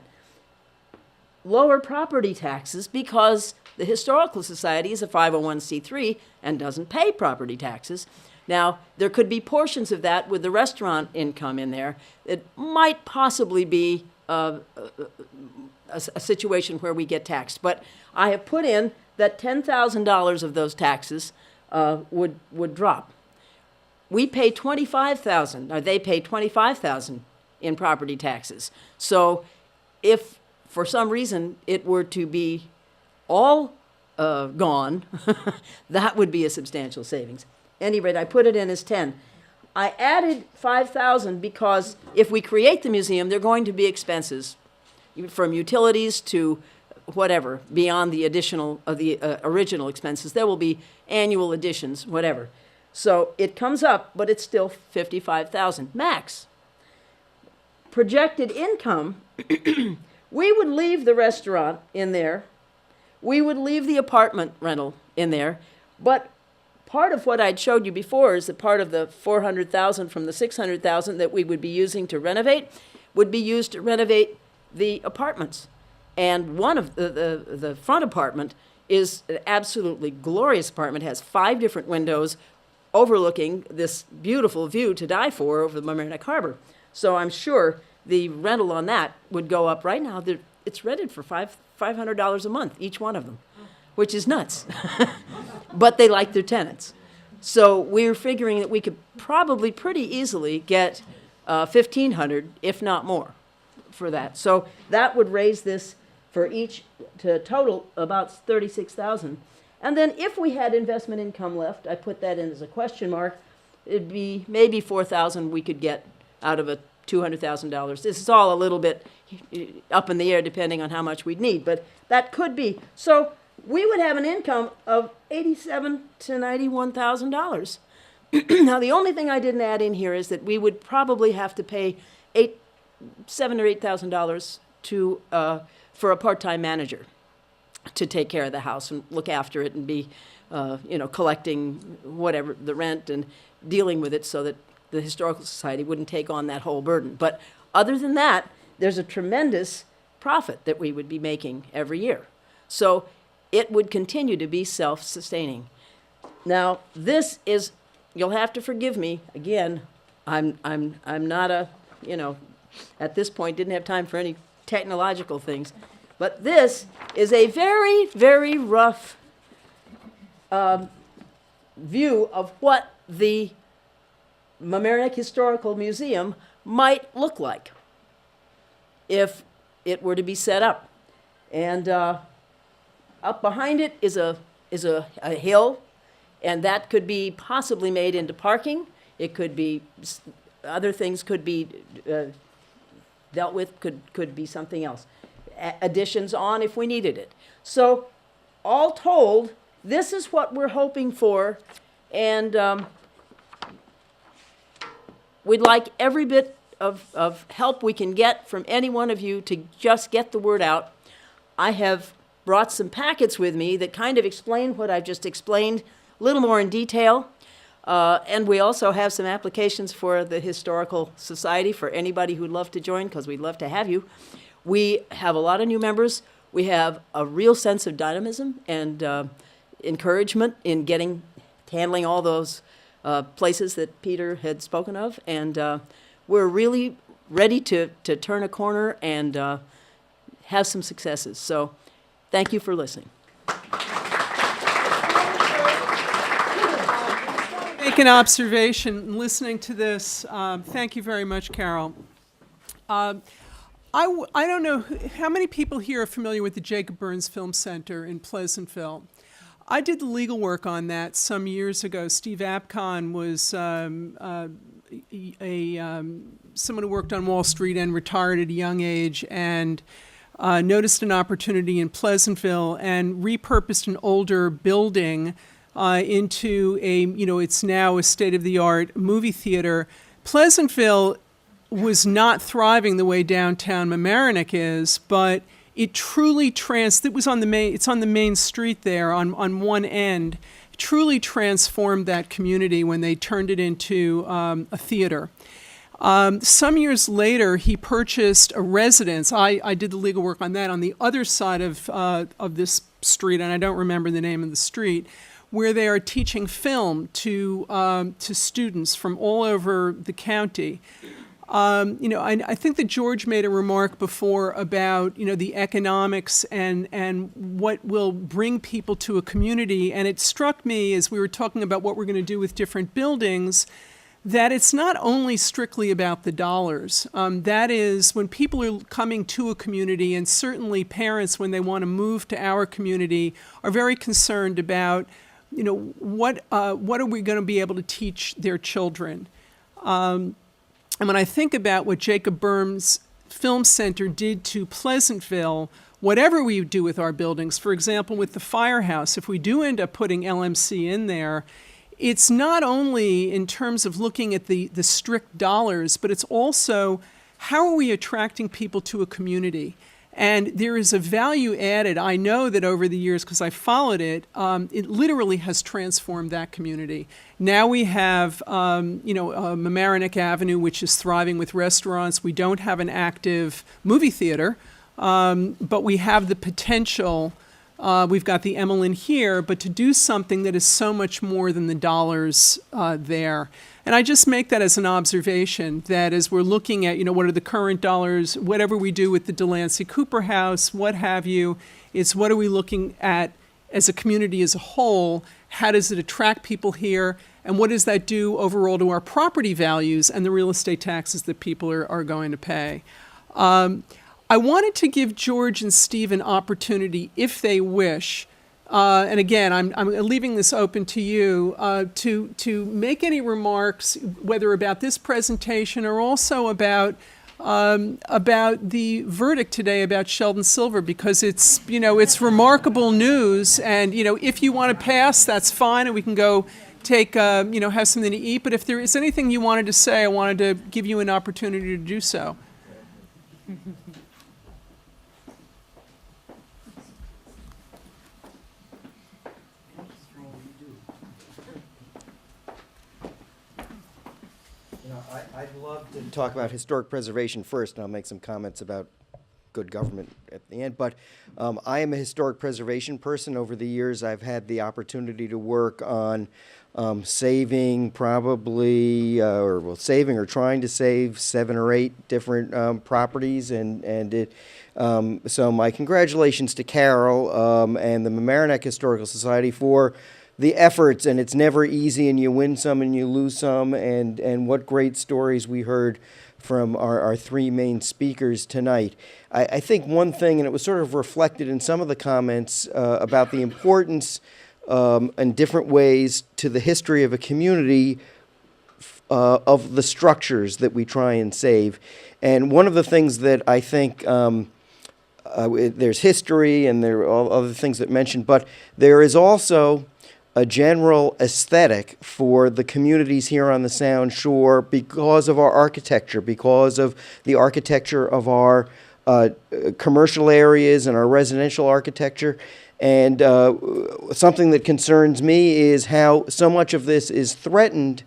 lower property taxes because the Historical Society is a 501c3 and doesn't pay property taxes. Now, there could be portions of that with the restaurant income in there. It might possibly be a situation where we get taxed. But I have put in that $10,000 of those taxes would drop. We pay $25,000, or they pay $25,000 in property taxes. So if for some reason it were to be all gone, that would be a substantial savings. At any rate, I put it in as 10. I added 5,000 because if we create the museum, there are going to be expenses, from utilities to whatever, beyond the additional of the original expenses. There will be annual additions, whatever. So it comes up, but it's still 55,000 max. Projected income, we would leave the restaurant in there. We would leave the apartment rental in there, but part of what I'd showed you before is that part of the 400,000 from the 600,000 that we would be using to renovate would be used to renovate the apartments. And one of the front apartment is an absolutely glorious apartment. It has 5 different windows overlooking this beautiful view to die for over the Mamaroneck Harbor. So I'm sure the rental on that would go up. Right now, it's rented for $500 a month, each one of them, which is nuts. But they like their tenants. So we're figuring that we could probably pretty easily get $1,500, if not more, for that. So that would raise this for each to total about $36,000. And then if we had investment income left, I put that in as a question mark, it'd be maybe $4,000 we could get out of a $200,000. This is all a little bit up in the air depending on how much we'd need, but that could be. So we would have an income of $87,000 to $91,000. Now, the only thing I didn't add in here is that we would probably have to pay $7,000 or $8,000 to for a part-time manager to take care of the house and look after it and be, collecting whatever the rent and dealing with it so that the Historical Society wouldn't take on that whole burden. But other than that, there's a tremendous profit that we would be making every year. So it would continue to be self-sustaining. Now, this is, you'll have to forgive me, again, I'm not a, at this point didn't have time for any technological things, but this is a very, very rough view of what the Mamaroneck Historical Museum might look like if it were to be set up. And up behind it is a hill, and that could be possibly made into parking. It could be, other things could be dealt with, could be something else. Additions on if we needed it. So all told, this is what we're hoping for, and we'd like every bit of help we can get from any one of you to just get the word out. I have brought some packets with me that kind of explain what I've just explained a little more in detail. And we also have some applications for the Historical Society for anybody who'd love to join, because we'd love to have you. We have a lot of new members. We have a real sense of dynamism and encouragement in handling all those places that Peter had spoken of. And we're really ready to turn a corner and have some successes. So thank you for listening. Make an observation listening to this. Thank you very much, Carol. I don't know how many people here are familiar with the Jacob Burns Film Center in Pleasantville. I did the legal work on that some years ago. Steve Apcon was someone who worked on Wall Street and retired at a young age, and noticed an opportunity in Pleasantville and repurposed an older building into it's now a state-of-the-art movie theater. Pleasantville was not thriving the way downtown Mamaroneck is, but it truly it's on the main street there on one end. It truly transformed that community when they turned it into a theater. Some years later, he purchased a residence. I did the legal work on that on the other side of this street, and I don't remember the name of the street, where they are teaching film to students from all over the county. I think that George made a remark before about the economics and what will bring people to a community, and it struck me as we were talking about what we're going to do with different buildings that it's not only strictly about the dollars. That is, when people are coming to a community, and certainly parents, when they want to move to our community, are very concerned about, what are we going to be able to teach their children? And when I think about what Jacob Burns Film Center did to Pleasantville, whatever we do with our buildings, for example, with the firehouse, if we do end up putting LMC in there, it's not only in terms of looking at the strict dollars, but it's also how are we attracting people to a community? And there is a value added. I know that over the years, because I followed it, it literally has transformed that community. Now we have, Mamaroneck Avenue, which is thriving with restaurants. We don't have an active movie theater, but we have the potential. We've got the Emmeline here, but to do something that is so much more than the dollars there. And I just make that as an observation, that as we're looking at, what are the current dollars, whatever we do with the Delancey Cooper House, what have you, it's what are we looking at as a community as a whole? How does it attract people here? And what does that do overall to our property values and the real estate taxes that people are going to pay? I wanted to give George and Steve an opportunity, if they wish, and again, I'm leaving this open to you, to make any remarks, whether about this presentation or also about the verdict today about Sheldon Silver, because it's remarkable news, and if you want to pass, that's fine, and we can go take have something to eat. But if there is anything you wanted to say, I wanted to give you an opportunity to do so. I'd love to talk about historic preservation first, and I'll make some comments about good government at the end. But I am a historic preservation person. Over the years, I've had the opportunity to work on saving saving or trying to save 7 or 8 different properties, so my congratulations to Carol and the Mamaroneck Historical Society for the efforts, and it's never easy, and you win some and you lose some, and what great stories we heard from our 3 main speakers tonight. I think one thing, and it was sort of reflected in some of the comments about the importance in different ways to the history of a community of the structures that we try and save. And one of the things that I think there's history and there are all other things that mentioned, but there is also a general aesthetic for the communities here on the Sound Shore because of our architecture, because of the architecture of our commercial areas and our residential architecture. And something that concerns me is how so much of this is threatened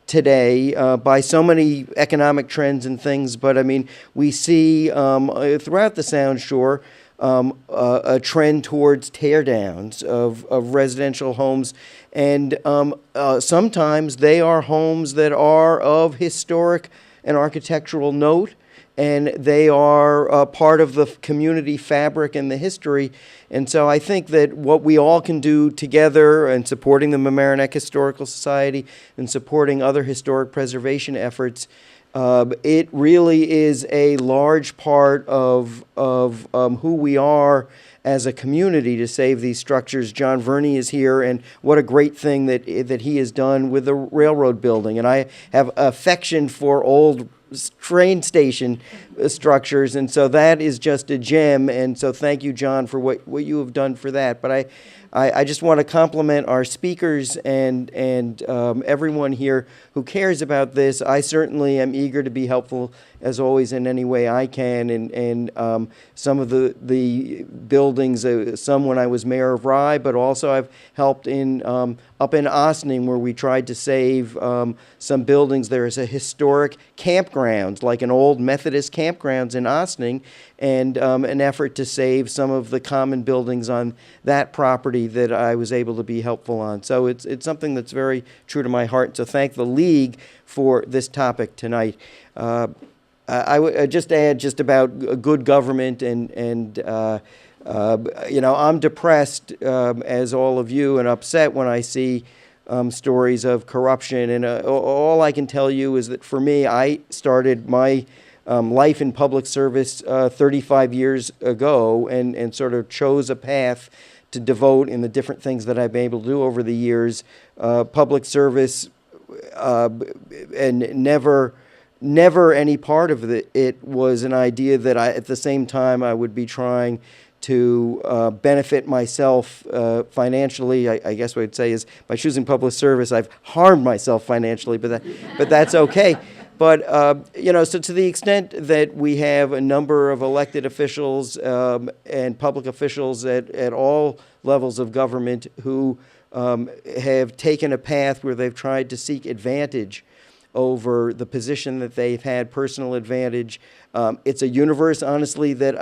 today by so many economic trends and things. But I mean, we see throughout the Sound Shore a trend towards tear downs of residential homes. And sometimes they are homes that are of historic and architectural note, and they are part of the community fabric and the history. And so I think that what we all can do together in supporting the Mamaroneck Historical Society and supporting other historic preservation efforts, it really is a large part of who we are as a community to save these structures. John Verney is here, and what a great thing that he has done with the railroad building. And I have affection for old train station structures, and so that is just a gem. And so thank you, John, for what you have done for that. But I just want to compliment our speakers and everyone here who cares about this. I certainly am eager to be helpful, as always, in any way I can. And some of the buildings, some when I was mayor of Rye, but also I've helped in up in Ossining, where we tried to save some buildings. There is a historic campgrounds, like an old Methodist campgrounds in Ossining, and an effort to save some of the common buildings on that property that I was able to be helpful on. So it's something that's very true to my heart. So thank the League for this topic tonight. I would just add just about good government and you know, I'm depressed, as all of you, and upset when I see stories of corruption. And all I can tell you is that for me, I started my life in public service 35 years ago and sort of chose a path to devote in the different things that I've been able to do over the years. Public service, and never any part of it was an idea that at the same time I would be trying to benefit myself financially. I guess what I'd say is by choosing public service, I've harmed myself financially, but that's okay. But, you know, so to the extent that we have a number of elected officials and public officials at all levels of government who have taken a path where they've tried to seek advantage over the position that they've had, personal advantage. It's a universe, honestly, that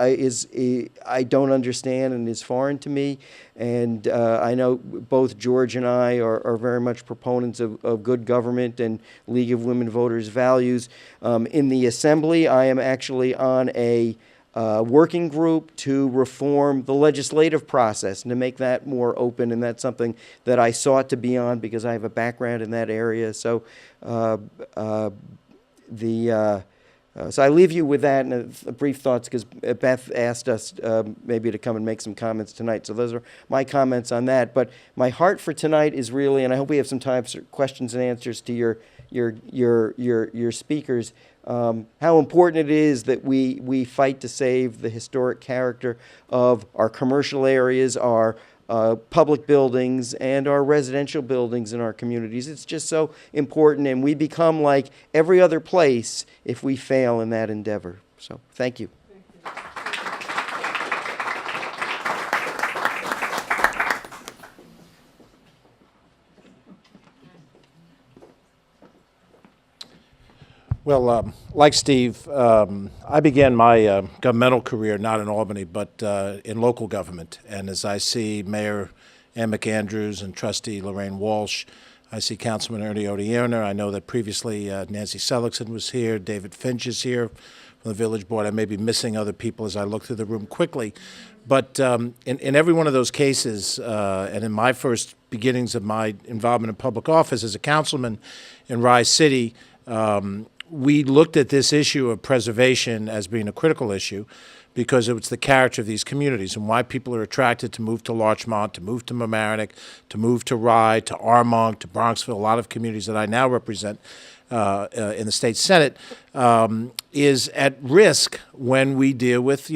I don't understand and is foreign to me. And I know both George and I are very much proponents of good government and League of Women Voters values. In the Assembly, I am actually on a working group to reform the legislative process and to make that more open, and that's something that I sought to be on because I have a background in that area. So so I leave you with that and a brief thoughts, because Beth asked us maybe to come and make some comments tonight. So those are my comments on that. But my heart for tonight is really, and I hope we have some time for questions and answers to your speakers, how important it is that we fight to save the historic character of our commercial areas, our public buildings, and our residential buildings in our communities. It's just so important, and we become like every other place if we fail in that endeavor. So thank you. Well, like Steve, I began my governmental career not in Albany, but in local government. And as I see Mayor Ann McAndrews and Trustee Lorraine Walsh, I see Councilman Ernie Odierner. I know that previously Nancy Seligson was here, David Finch is here from the Village Board. I may be missing other people as I look through the room quickly. But in every one of those cases, and in my first beginnings of my involvement in public office as a councilman in Rye City, we looked at this issue of preservation as being a critical issue because it was the character of these communities and why people are attracted to move to Larchmont, to move to Mamaroneck, to move to Rye, to Armonk, to Bronxville, a lot of communities that I now represent in the state Senate, is at risk when we deal with,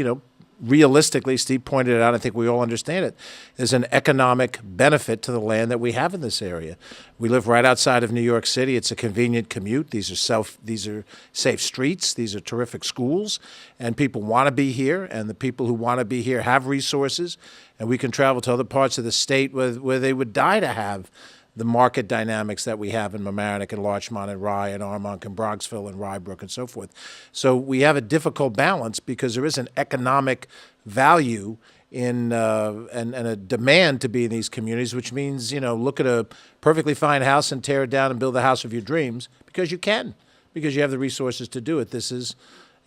realistically, Steve pointed it out, I think we all understand it, there's an economic benefit to the land that we have in this area. We live right outside of New York City. It's a convenient commute. These are safe streets. These are terrific schools, and people want to be here, and the people who want to be here have resources, and we can travel to other parts of the state where they would die to have the market dynamics that we have in Mamaroneck and Larchmont and Rye and Armonk and Bronxville and Rybrook and so forth. So we have a difficult balance because there is an economic value in and a demand to be in these communities, which means, look at a perfectly fine house and tear it down and build the house of your dreams because you can, because you have the resources to do it. This is,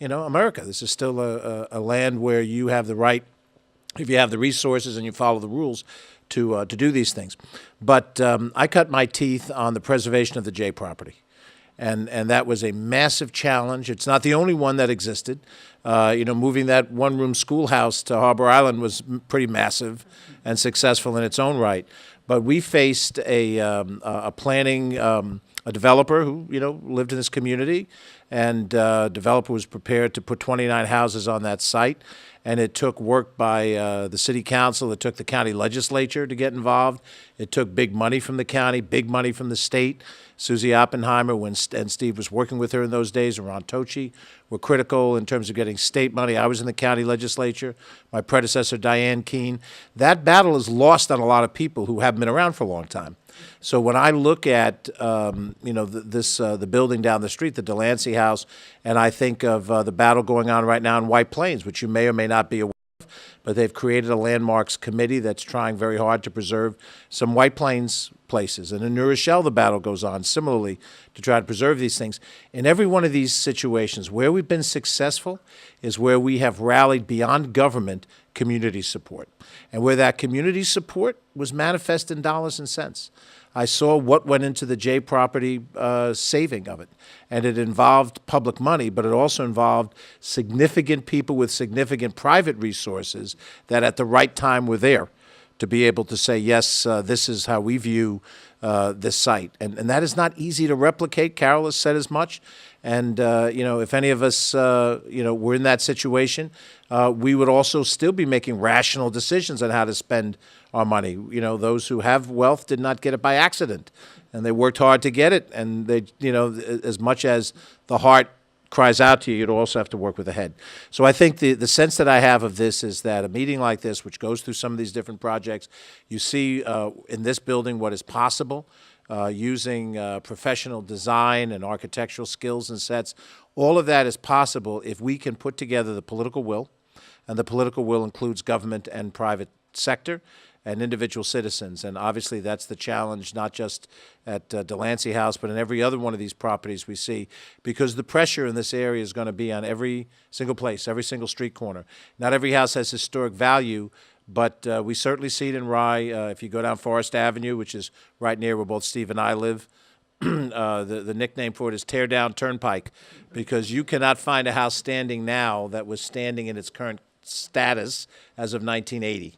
America. This is still a land where you have the right, if you have the resources and you follow the rules, to do these things. But I cut my teeth on the preservation of the J property. And that was a massive challenge. It's not the only one that existed. Moving that one-room schoolhouse to Harbor Island was pretty massive and successful in its own right. But we faced a developer who, lived in this community, and developer was prepared to put 29 houses on that site. And it took work by the city council. It took the county legislature to get involved. It took big money from the county, big money from the state. Susie Oppenheimer and Steve was working with her in those days, and Ron Tochi were critical in terms of getting state money. I was in the county legislature. My predecessor, Diane Keene. That battle is lost on a lot of people who haven't been around for a long time. So when I look at the building down the street, the Delancey House, and I think of the battle going on right now in White Plains, which you may or may not be aware of, but they've created a landmarks committee that's trying very hard to preserve some White Plains places. And in New Rochelle, the battle goes on similarly to try to preserve these things. In every one of these situations, where we've been successful is where we have rallied beyond government community support. And where that community support was manifest in dollars and cents. I saw what went into the J property saving of it. And it involved public money, but it also involved significant people with significant private resources that at the right time were there to be able to say, yes, this is how we view this site. And that is not easy to replicate. Carol has said as much. And, if any of us, were in that situation, we would also still be making rational decisions on how to spend our money. Those who have wealth did not get it by accident, and they worked hard to get it. And they, as much as the heart cries out to you, you'd also have to work with the head. So I think the sense that I have of this is that a meeting like this, which goes through some of these different projects, you see in this building what is possible using professional design and architectural skills and sets. All of that is possible if we can put together the political will, and the political will includes government and private sector and individual citizens. And obviously that's the challenge, not just at Delancey House, but in every other one of these properties we see, because the pressure in this area is going to be on every single place, every single street corner. Not every house has historic value, but we certainly see it in Rye. If you go down Forest Avenue, which is right near where both Steve and I live, the nickname for it is Tear Down Turnpike, because you cannot find a house standing now that was standing in its current status as of 1980.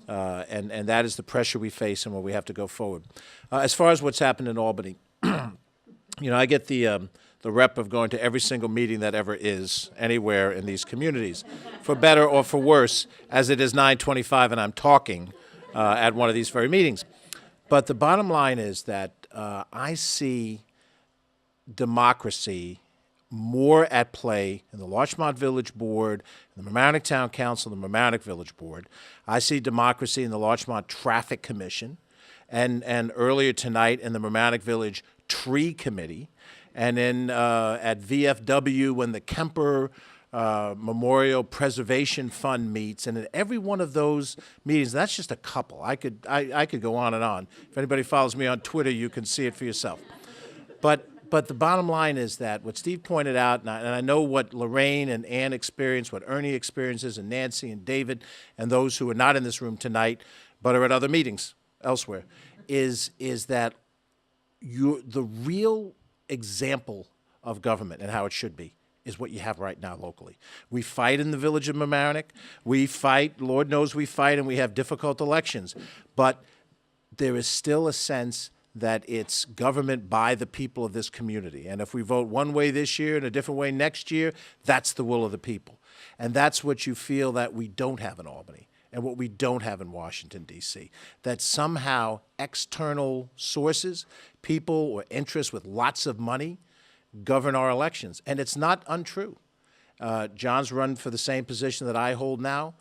And that is the pressure we face and where we have to go forward. As far as what's happened in Albany, I get the rep of going to every single meeting that ever is anywhere in these communities, for better or for worse, as it is 9:25 and I'm talking at one of these very meetings. But the bottom line is that I see democracy more at play in the Larchmont Village Board, the Mamaroneck Town Council, the Mamaroneck Village Board. I see democracy in the Larchmont Traffic Commission, and earlier tonight in the Mamaroneck Village Tree Committee, and in at VFW when the Kemper Memorial Preservation Fund meets, and in every one of those meetings, that's just a couple. I could go on and on. If anybody follows me on Twitter, you can see it for yourself. But the bottom line is that what Steve pointed out, and I know what Lorraine and Ann experience, what Ernie experiences, and Nancy and David, and those who are not in this room tonight, but are at other meetings elsewhere, is that the real example of government and how it should be is what you have right now locally. We fight in the village of Mamaroneck. We fight, Lord knows we fight, and we have difficult elections. But there is still a sense that it's government by the people of this community. And if we vote one way this year and a different way next year, that's the will of the people. And that's what you feel that we don't have in Albany and what we don't have in Washington, D.C., that somehow external sources, people or interests with lots of money govern our elections. And it's not untrue. John's run for the same position that I hold now.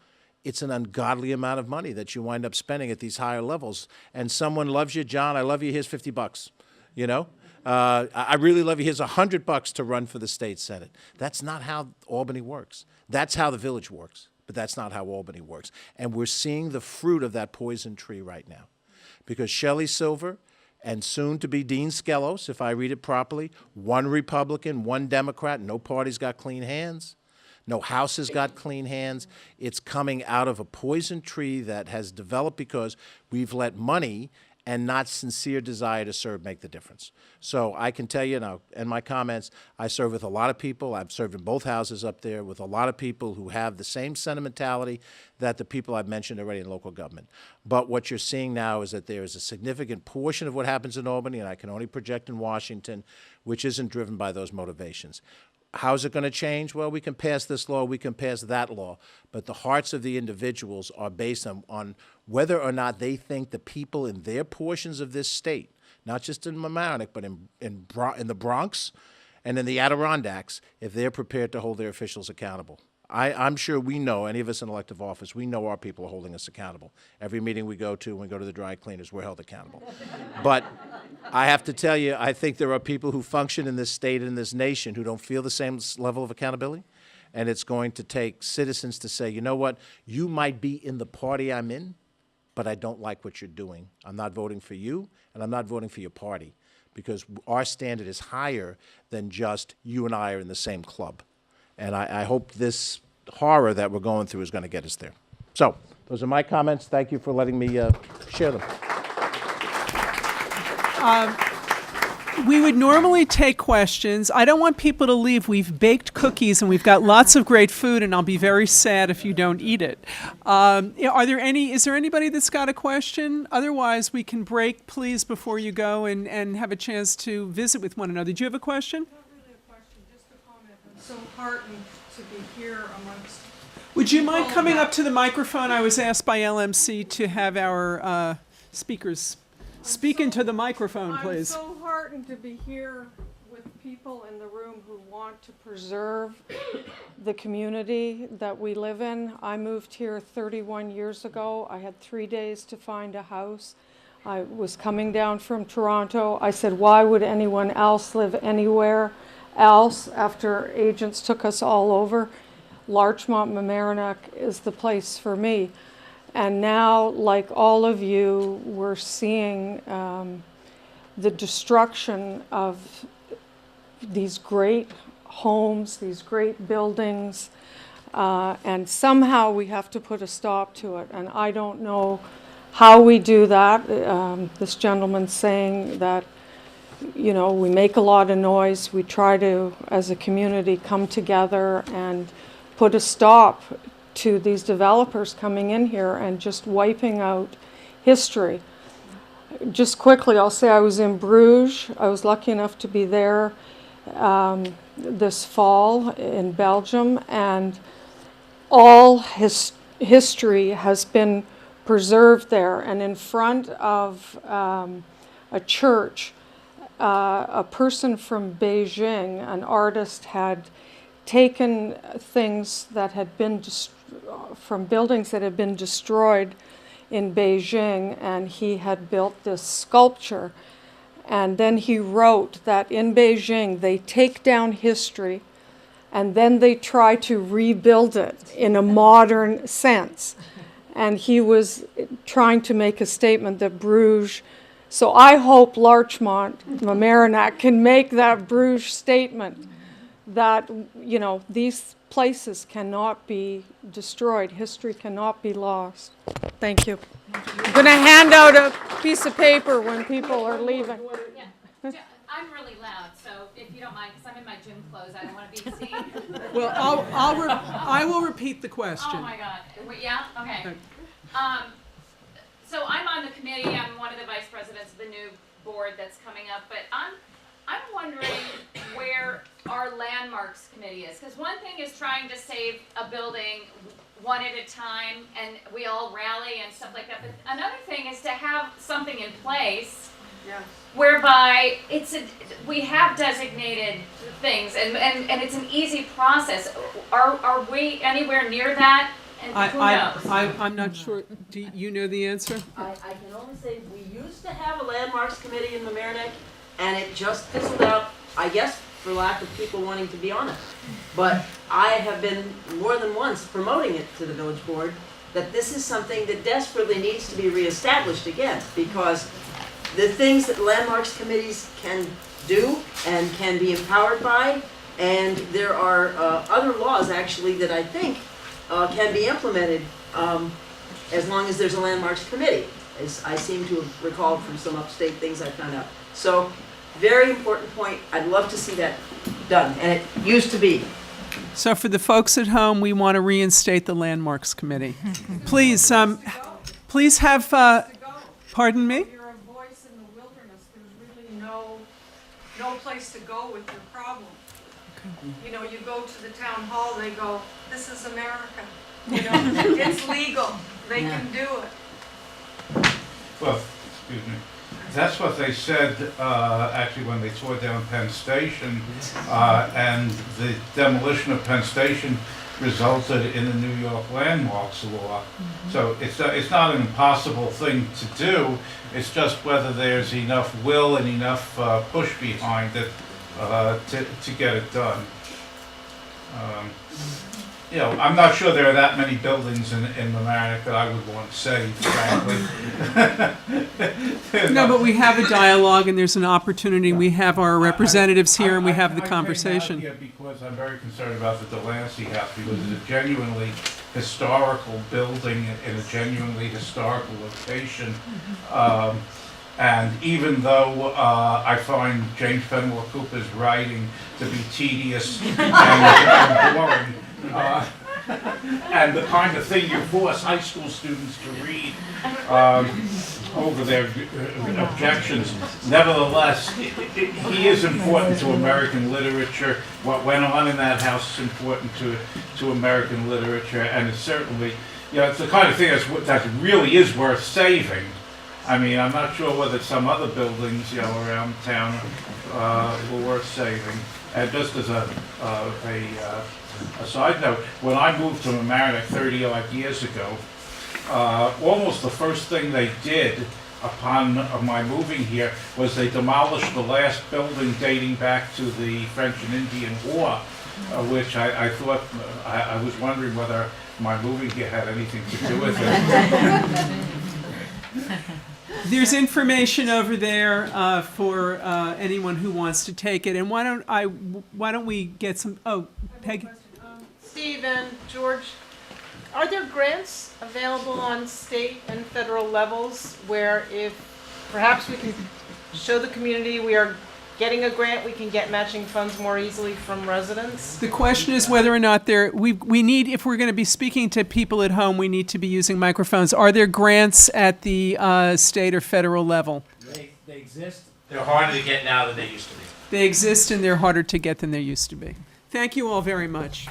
It's an ungodly amount of money that you wind up spending at these higher levels. And someone loves you, John, I love you, here's $50, you know? I really love you, here's $100 to run for the state senate. That's not how Albany works. That's how the village works, but that's not how Albany works. And we're seeing the fruit of that poison tree right now. Because Shelley Silver and soon to be Dean Skelos, if I read it properly, one Republican, one Democrat, no party's got clean hands. No house has got clean hands. It's coming out of a poison tree that has developed because we've let money and not sincere desire to serve make the difference. So I can tell you now, in my comments, I serve with a lot of people. I've served in both houses up there with a lot of people who have the same sentimentality that the people I've mentioned already in local government. But what you're seeing now is that there is a significant portion of what happens in Albany, and I can only project in Washington, which isn't driven by those motivations. How's it going to change? Well, we can pass this law, we can pass that law, but the hearts of the individuals are based on whether or not they think the people in their portions of this state, not just in Mamaroneck, but in the Bronx and in the Adirondacks, if they're prepared to hold their officials accountable. I'm sure we know, any of us in elective office, we know our people are holding us accountable. Every meeting we go to, when we go to the dry cleaners, we're held accountable. But I have to tell you, I think there are people who function in this state and in this nation who don't feel the same level of accountability. And it's going to take citizens to say, you know what, you might be in the party I'm in, but I don't like what you're doing. I'm not voting for you, and I'm not voting for your party, because our standard is higher than just you and I are in the same club. And I hope this horror that we're going through is going to get us there. So those are my comments. Thank you for letting me share them. We would normally take questions. I don't want people to leave. We've baked cookies and we've got lots of great food, and I'll be very sad if you don't eat it. Is there anybody that's got a question? Otherwise, we can break, please, before you go and have a chance to visit with one another. Do you have a question? So heartened to be here amongst. Would you mind coming up to the microphone? I was asked by LMC to have our speakers speak into the microphone, please. I'm so heartened to be here with people in the room who want to preserve the community that we live in. I moved here 31 years ago. I had 3 days to find a house. I was coming down from Toronto. I said, why would anyone else live anywhere else after agents took us all over? Larchmont, Mamaroneck is the place for me. And now, like all of you, we're seeing the destruction of these great homes, these great buildings, and somehow we have to put a stop to it. And I don't know how we do that. This gentleman's saying that, you know, we make a lot of noise. We try to, as a community, come together and put a stop to these developers coming in here and just wiping out history. Just quickly, I'll say I was in Bruges. I was lucky enough to be there this fall in Belgium, and all history has been preserved there. And in front of a church, a person from Beijing, an artist, had taken things that had been from buildings that had been destroyed in Beijing, and he had built this sculpture. And then he wrote that in Beijing they take down history and then they try to rebuild it in a modern sense. And he was trying to make a statement that Bruges, so I hope Larchmont, Mamaroneck can make that Bruges statement that, you know, these places cannot be destroyed, history cannot be lost. Thank you. I'm going to hand out a piece of paper when people are leaving. Yeah. I'm really loud, so if you don't mind, because I'm in my gym clothes, I don't want to be seen. Well, I will repeat the question. Oh my God. Yeah? Okay. So I'm on the committee. I'm one of the vice presidents of the new board that's coming up, but I'm wondering where our landmarks committee is, because one thing is trying to save a building one at a time, and we all rally and stuff like that, but another thing is to have something in place whereby we have designated things, and it's an easy process. Are we anywhere near that? And who knows? I'm not sure. Do you know the answer? I can only say we used to have a landmarks committee in Mamaroneck, and it just fizzled out, I guess, for lack of people wanting to be on it. But I have been more than once promoting it to the village board, that this is something that desperately needs to be reestablished again, because the things that landmarks committees can do and can be empowered by, and there are other laws actually that I think can be implemented as long as there's a landmarks committee, as I seem to have recalled from some upstate things I found out. So, very important point. I'd love to see that done, and it used to be. So for the folks at home, we want to reinstate the Landmarks Committee. Please, please have, pardon me? You're a voice in the wilderness. There's really no place to go with your problem. You know, you go to the town hall, they go, this is America. You know, it's legal. They can do it. Well, excuse me. That's what they said, actually, when they tore down Penn Station, and the demolition of Penn Station resulted in the New York landmarks law. So it's not an impossible thing to do. It's just whether there's enough will and enough push behind it to get it done. You know, I'm not sure there are that many buildings in Mamaroneck that I would want to save, frankly. No, but we have a dialogue and there's an opportunity. We have our representatives here and we have the conversation. I came out here because I'm very concerned about the Delancey House, because it's a genuinely historical building in a genuinely historical location. And even though I find James Fenimore Cooper's writing to be tedious and boring, and the kind of thing you force high school students to read over their objections, nevertheless, he is important to American literature. What went on in that house is important to American literature, and it's certainly, you know, it's the kind of thing that really is worth saving. I mean, I'm not sure whether some other buildings, you know, around town were worth saving. And just as a side note, when I moved to Mamaroneck 30-odd years ago, almost the first thing they did upon my moving here was they demolished the last building dating back to the French and Indian War, which I thought, I was wondering whether my moving here had anything to do with it. There's information over there for anyone who wants to take it. And why don't we get some? Oh, Peggy. Steve and George, are there grants available on state and federal levels where, if perhaps we can show the community we are getting a grant, we can get matching funds more easily from residents? The question is whether or not we need, if we're going to be speaking to people at home, we need to be using microphones. Are there grants at the state or federal level? They exist. They're harder to get now than they used to be. They exist and they're harder to get than they used to be. Thank you all very much.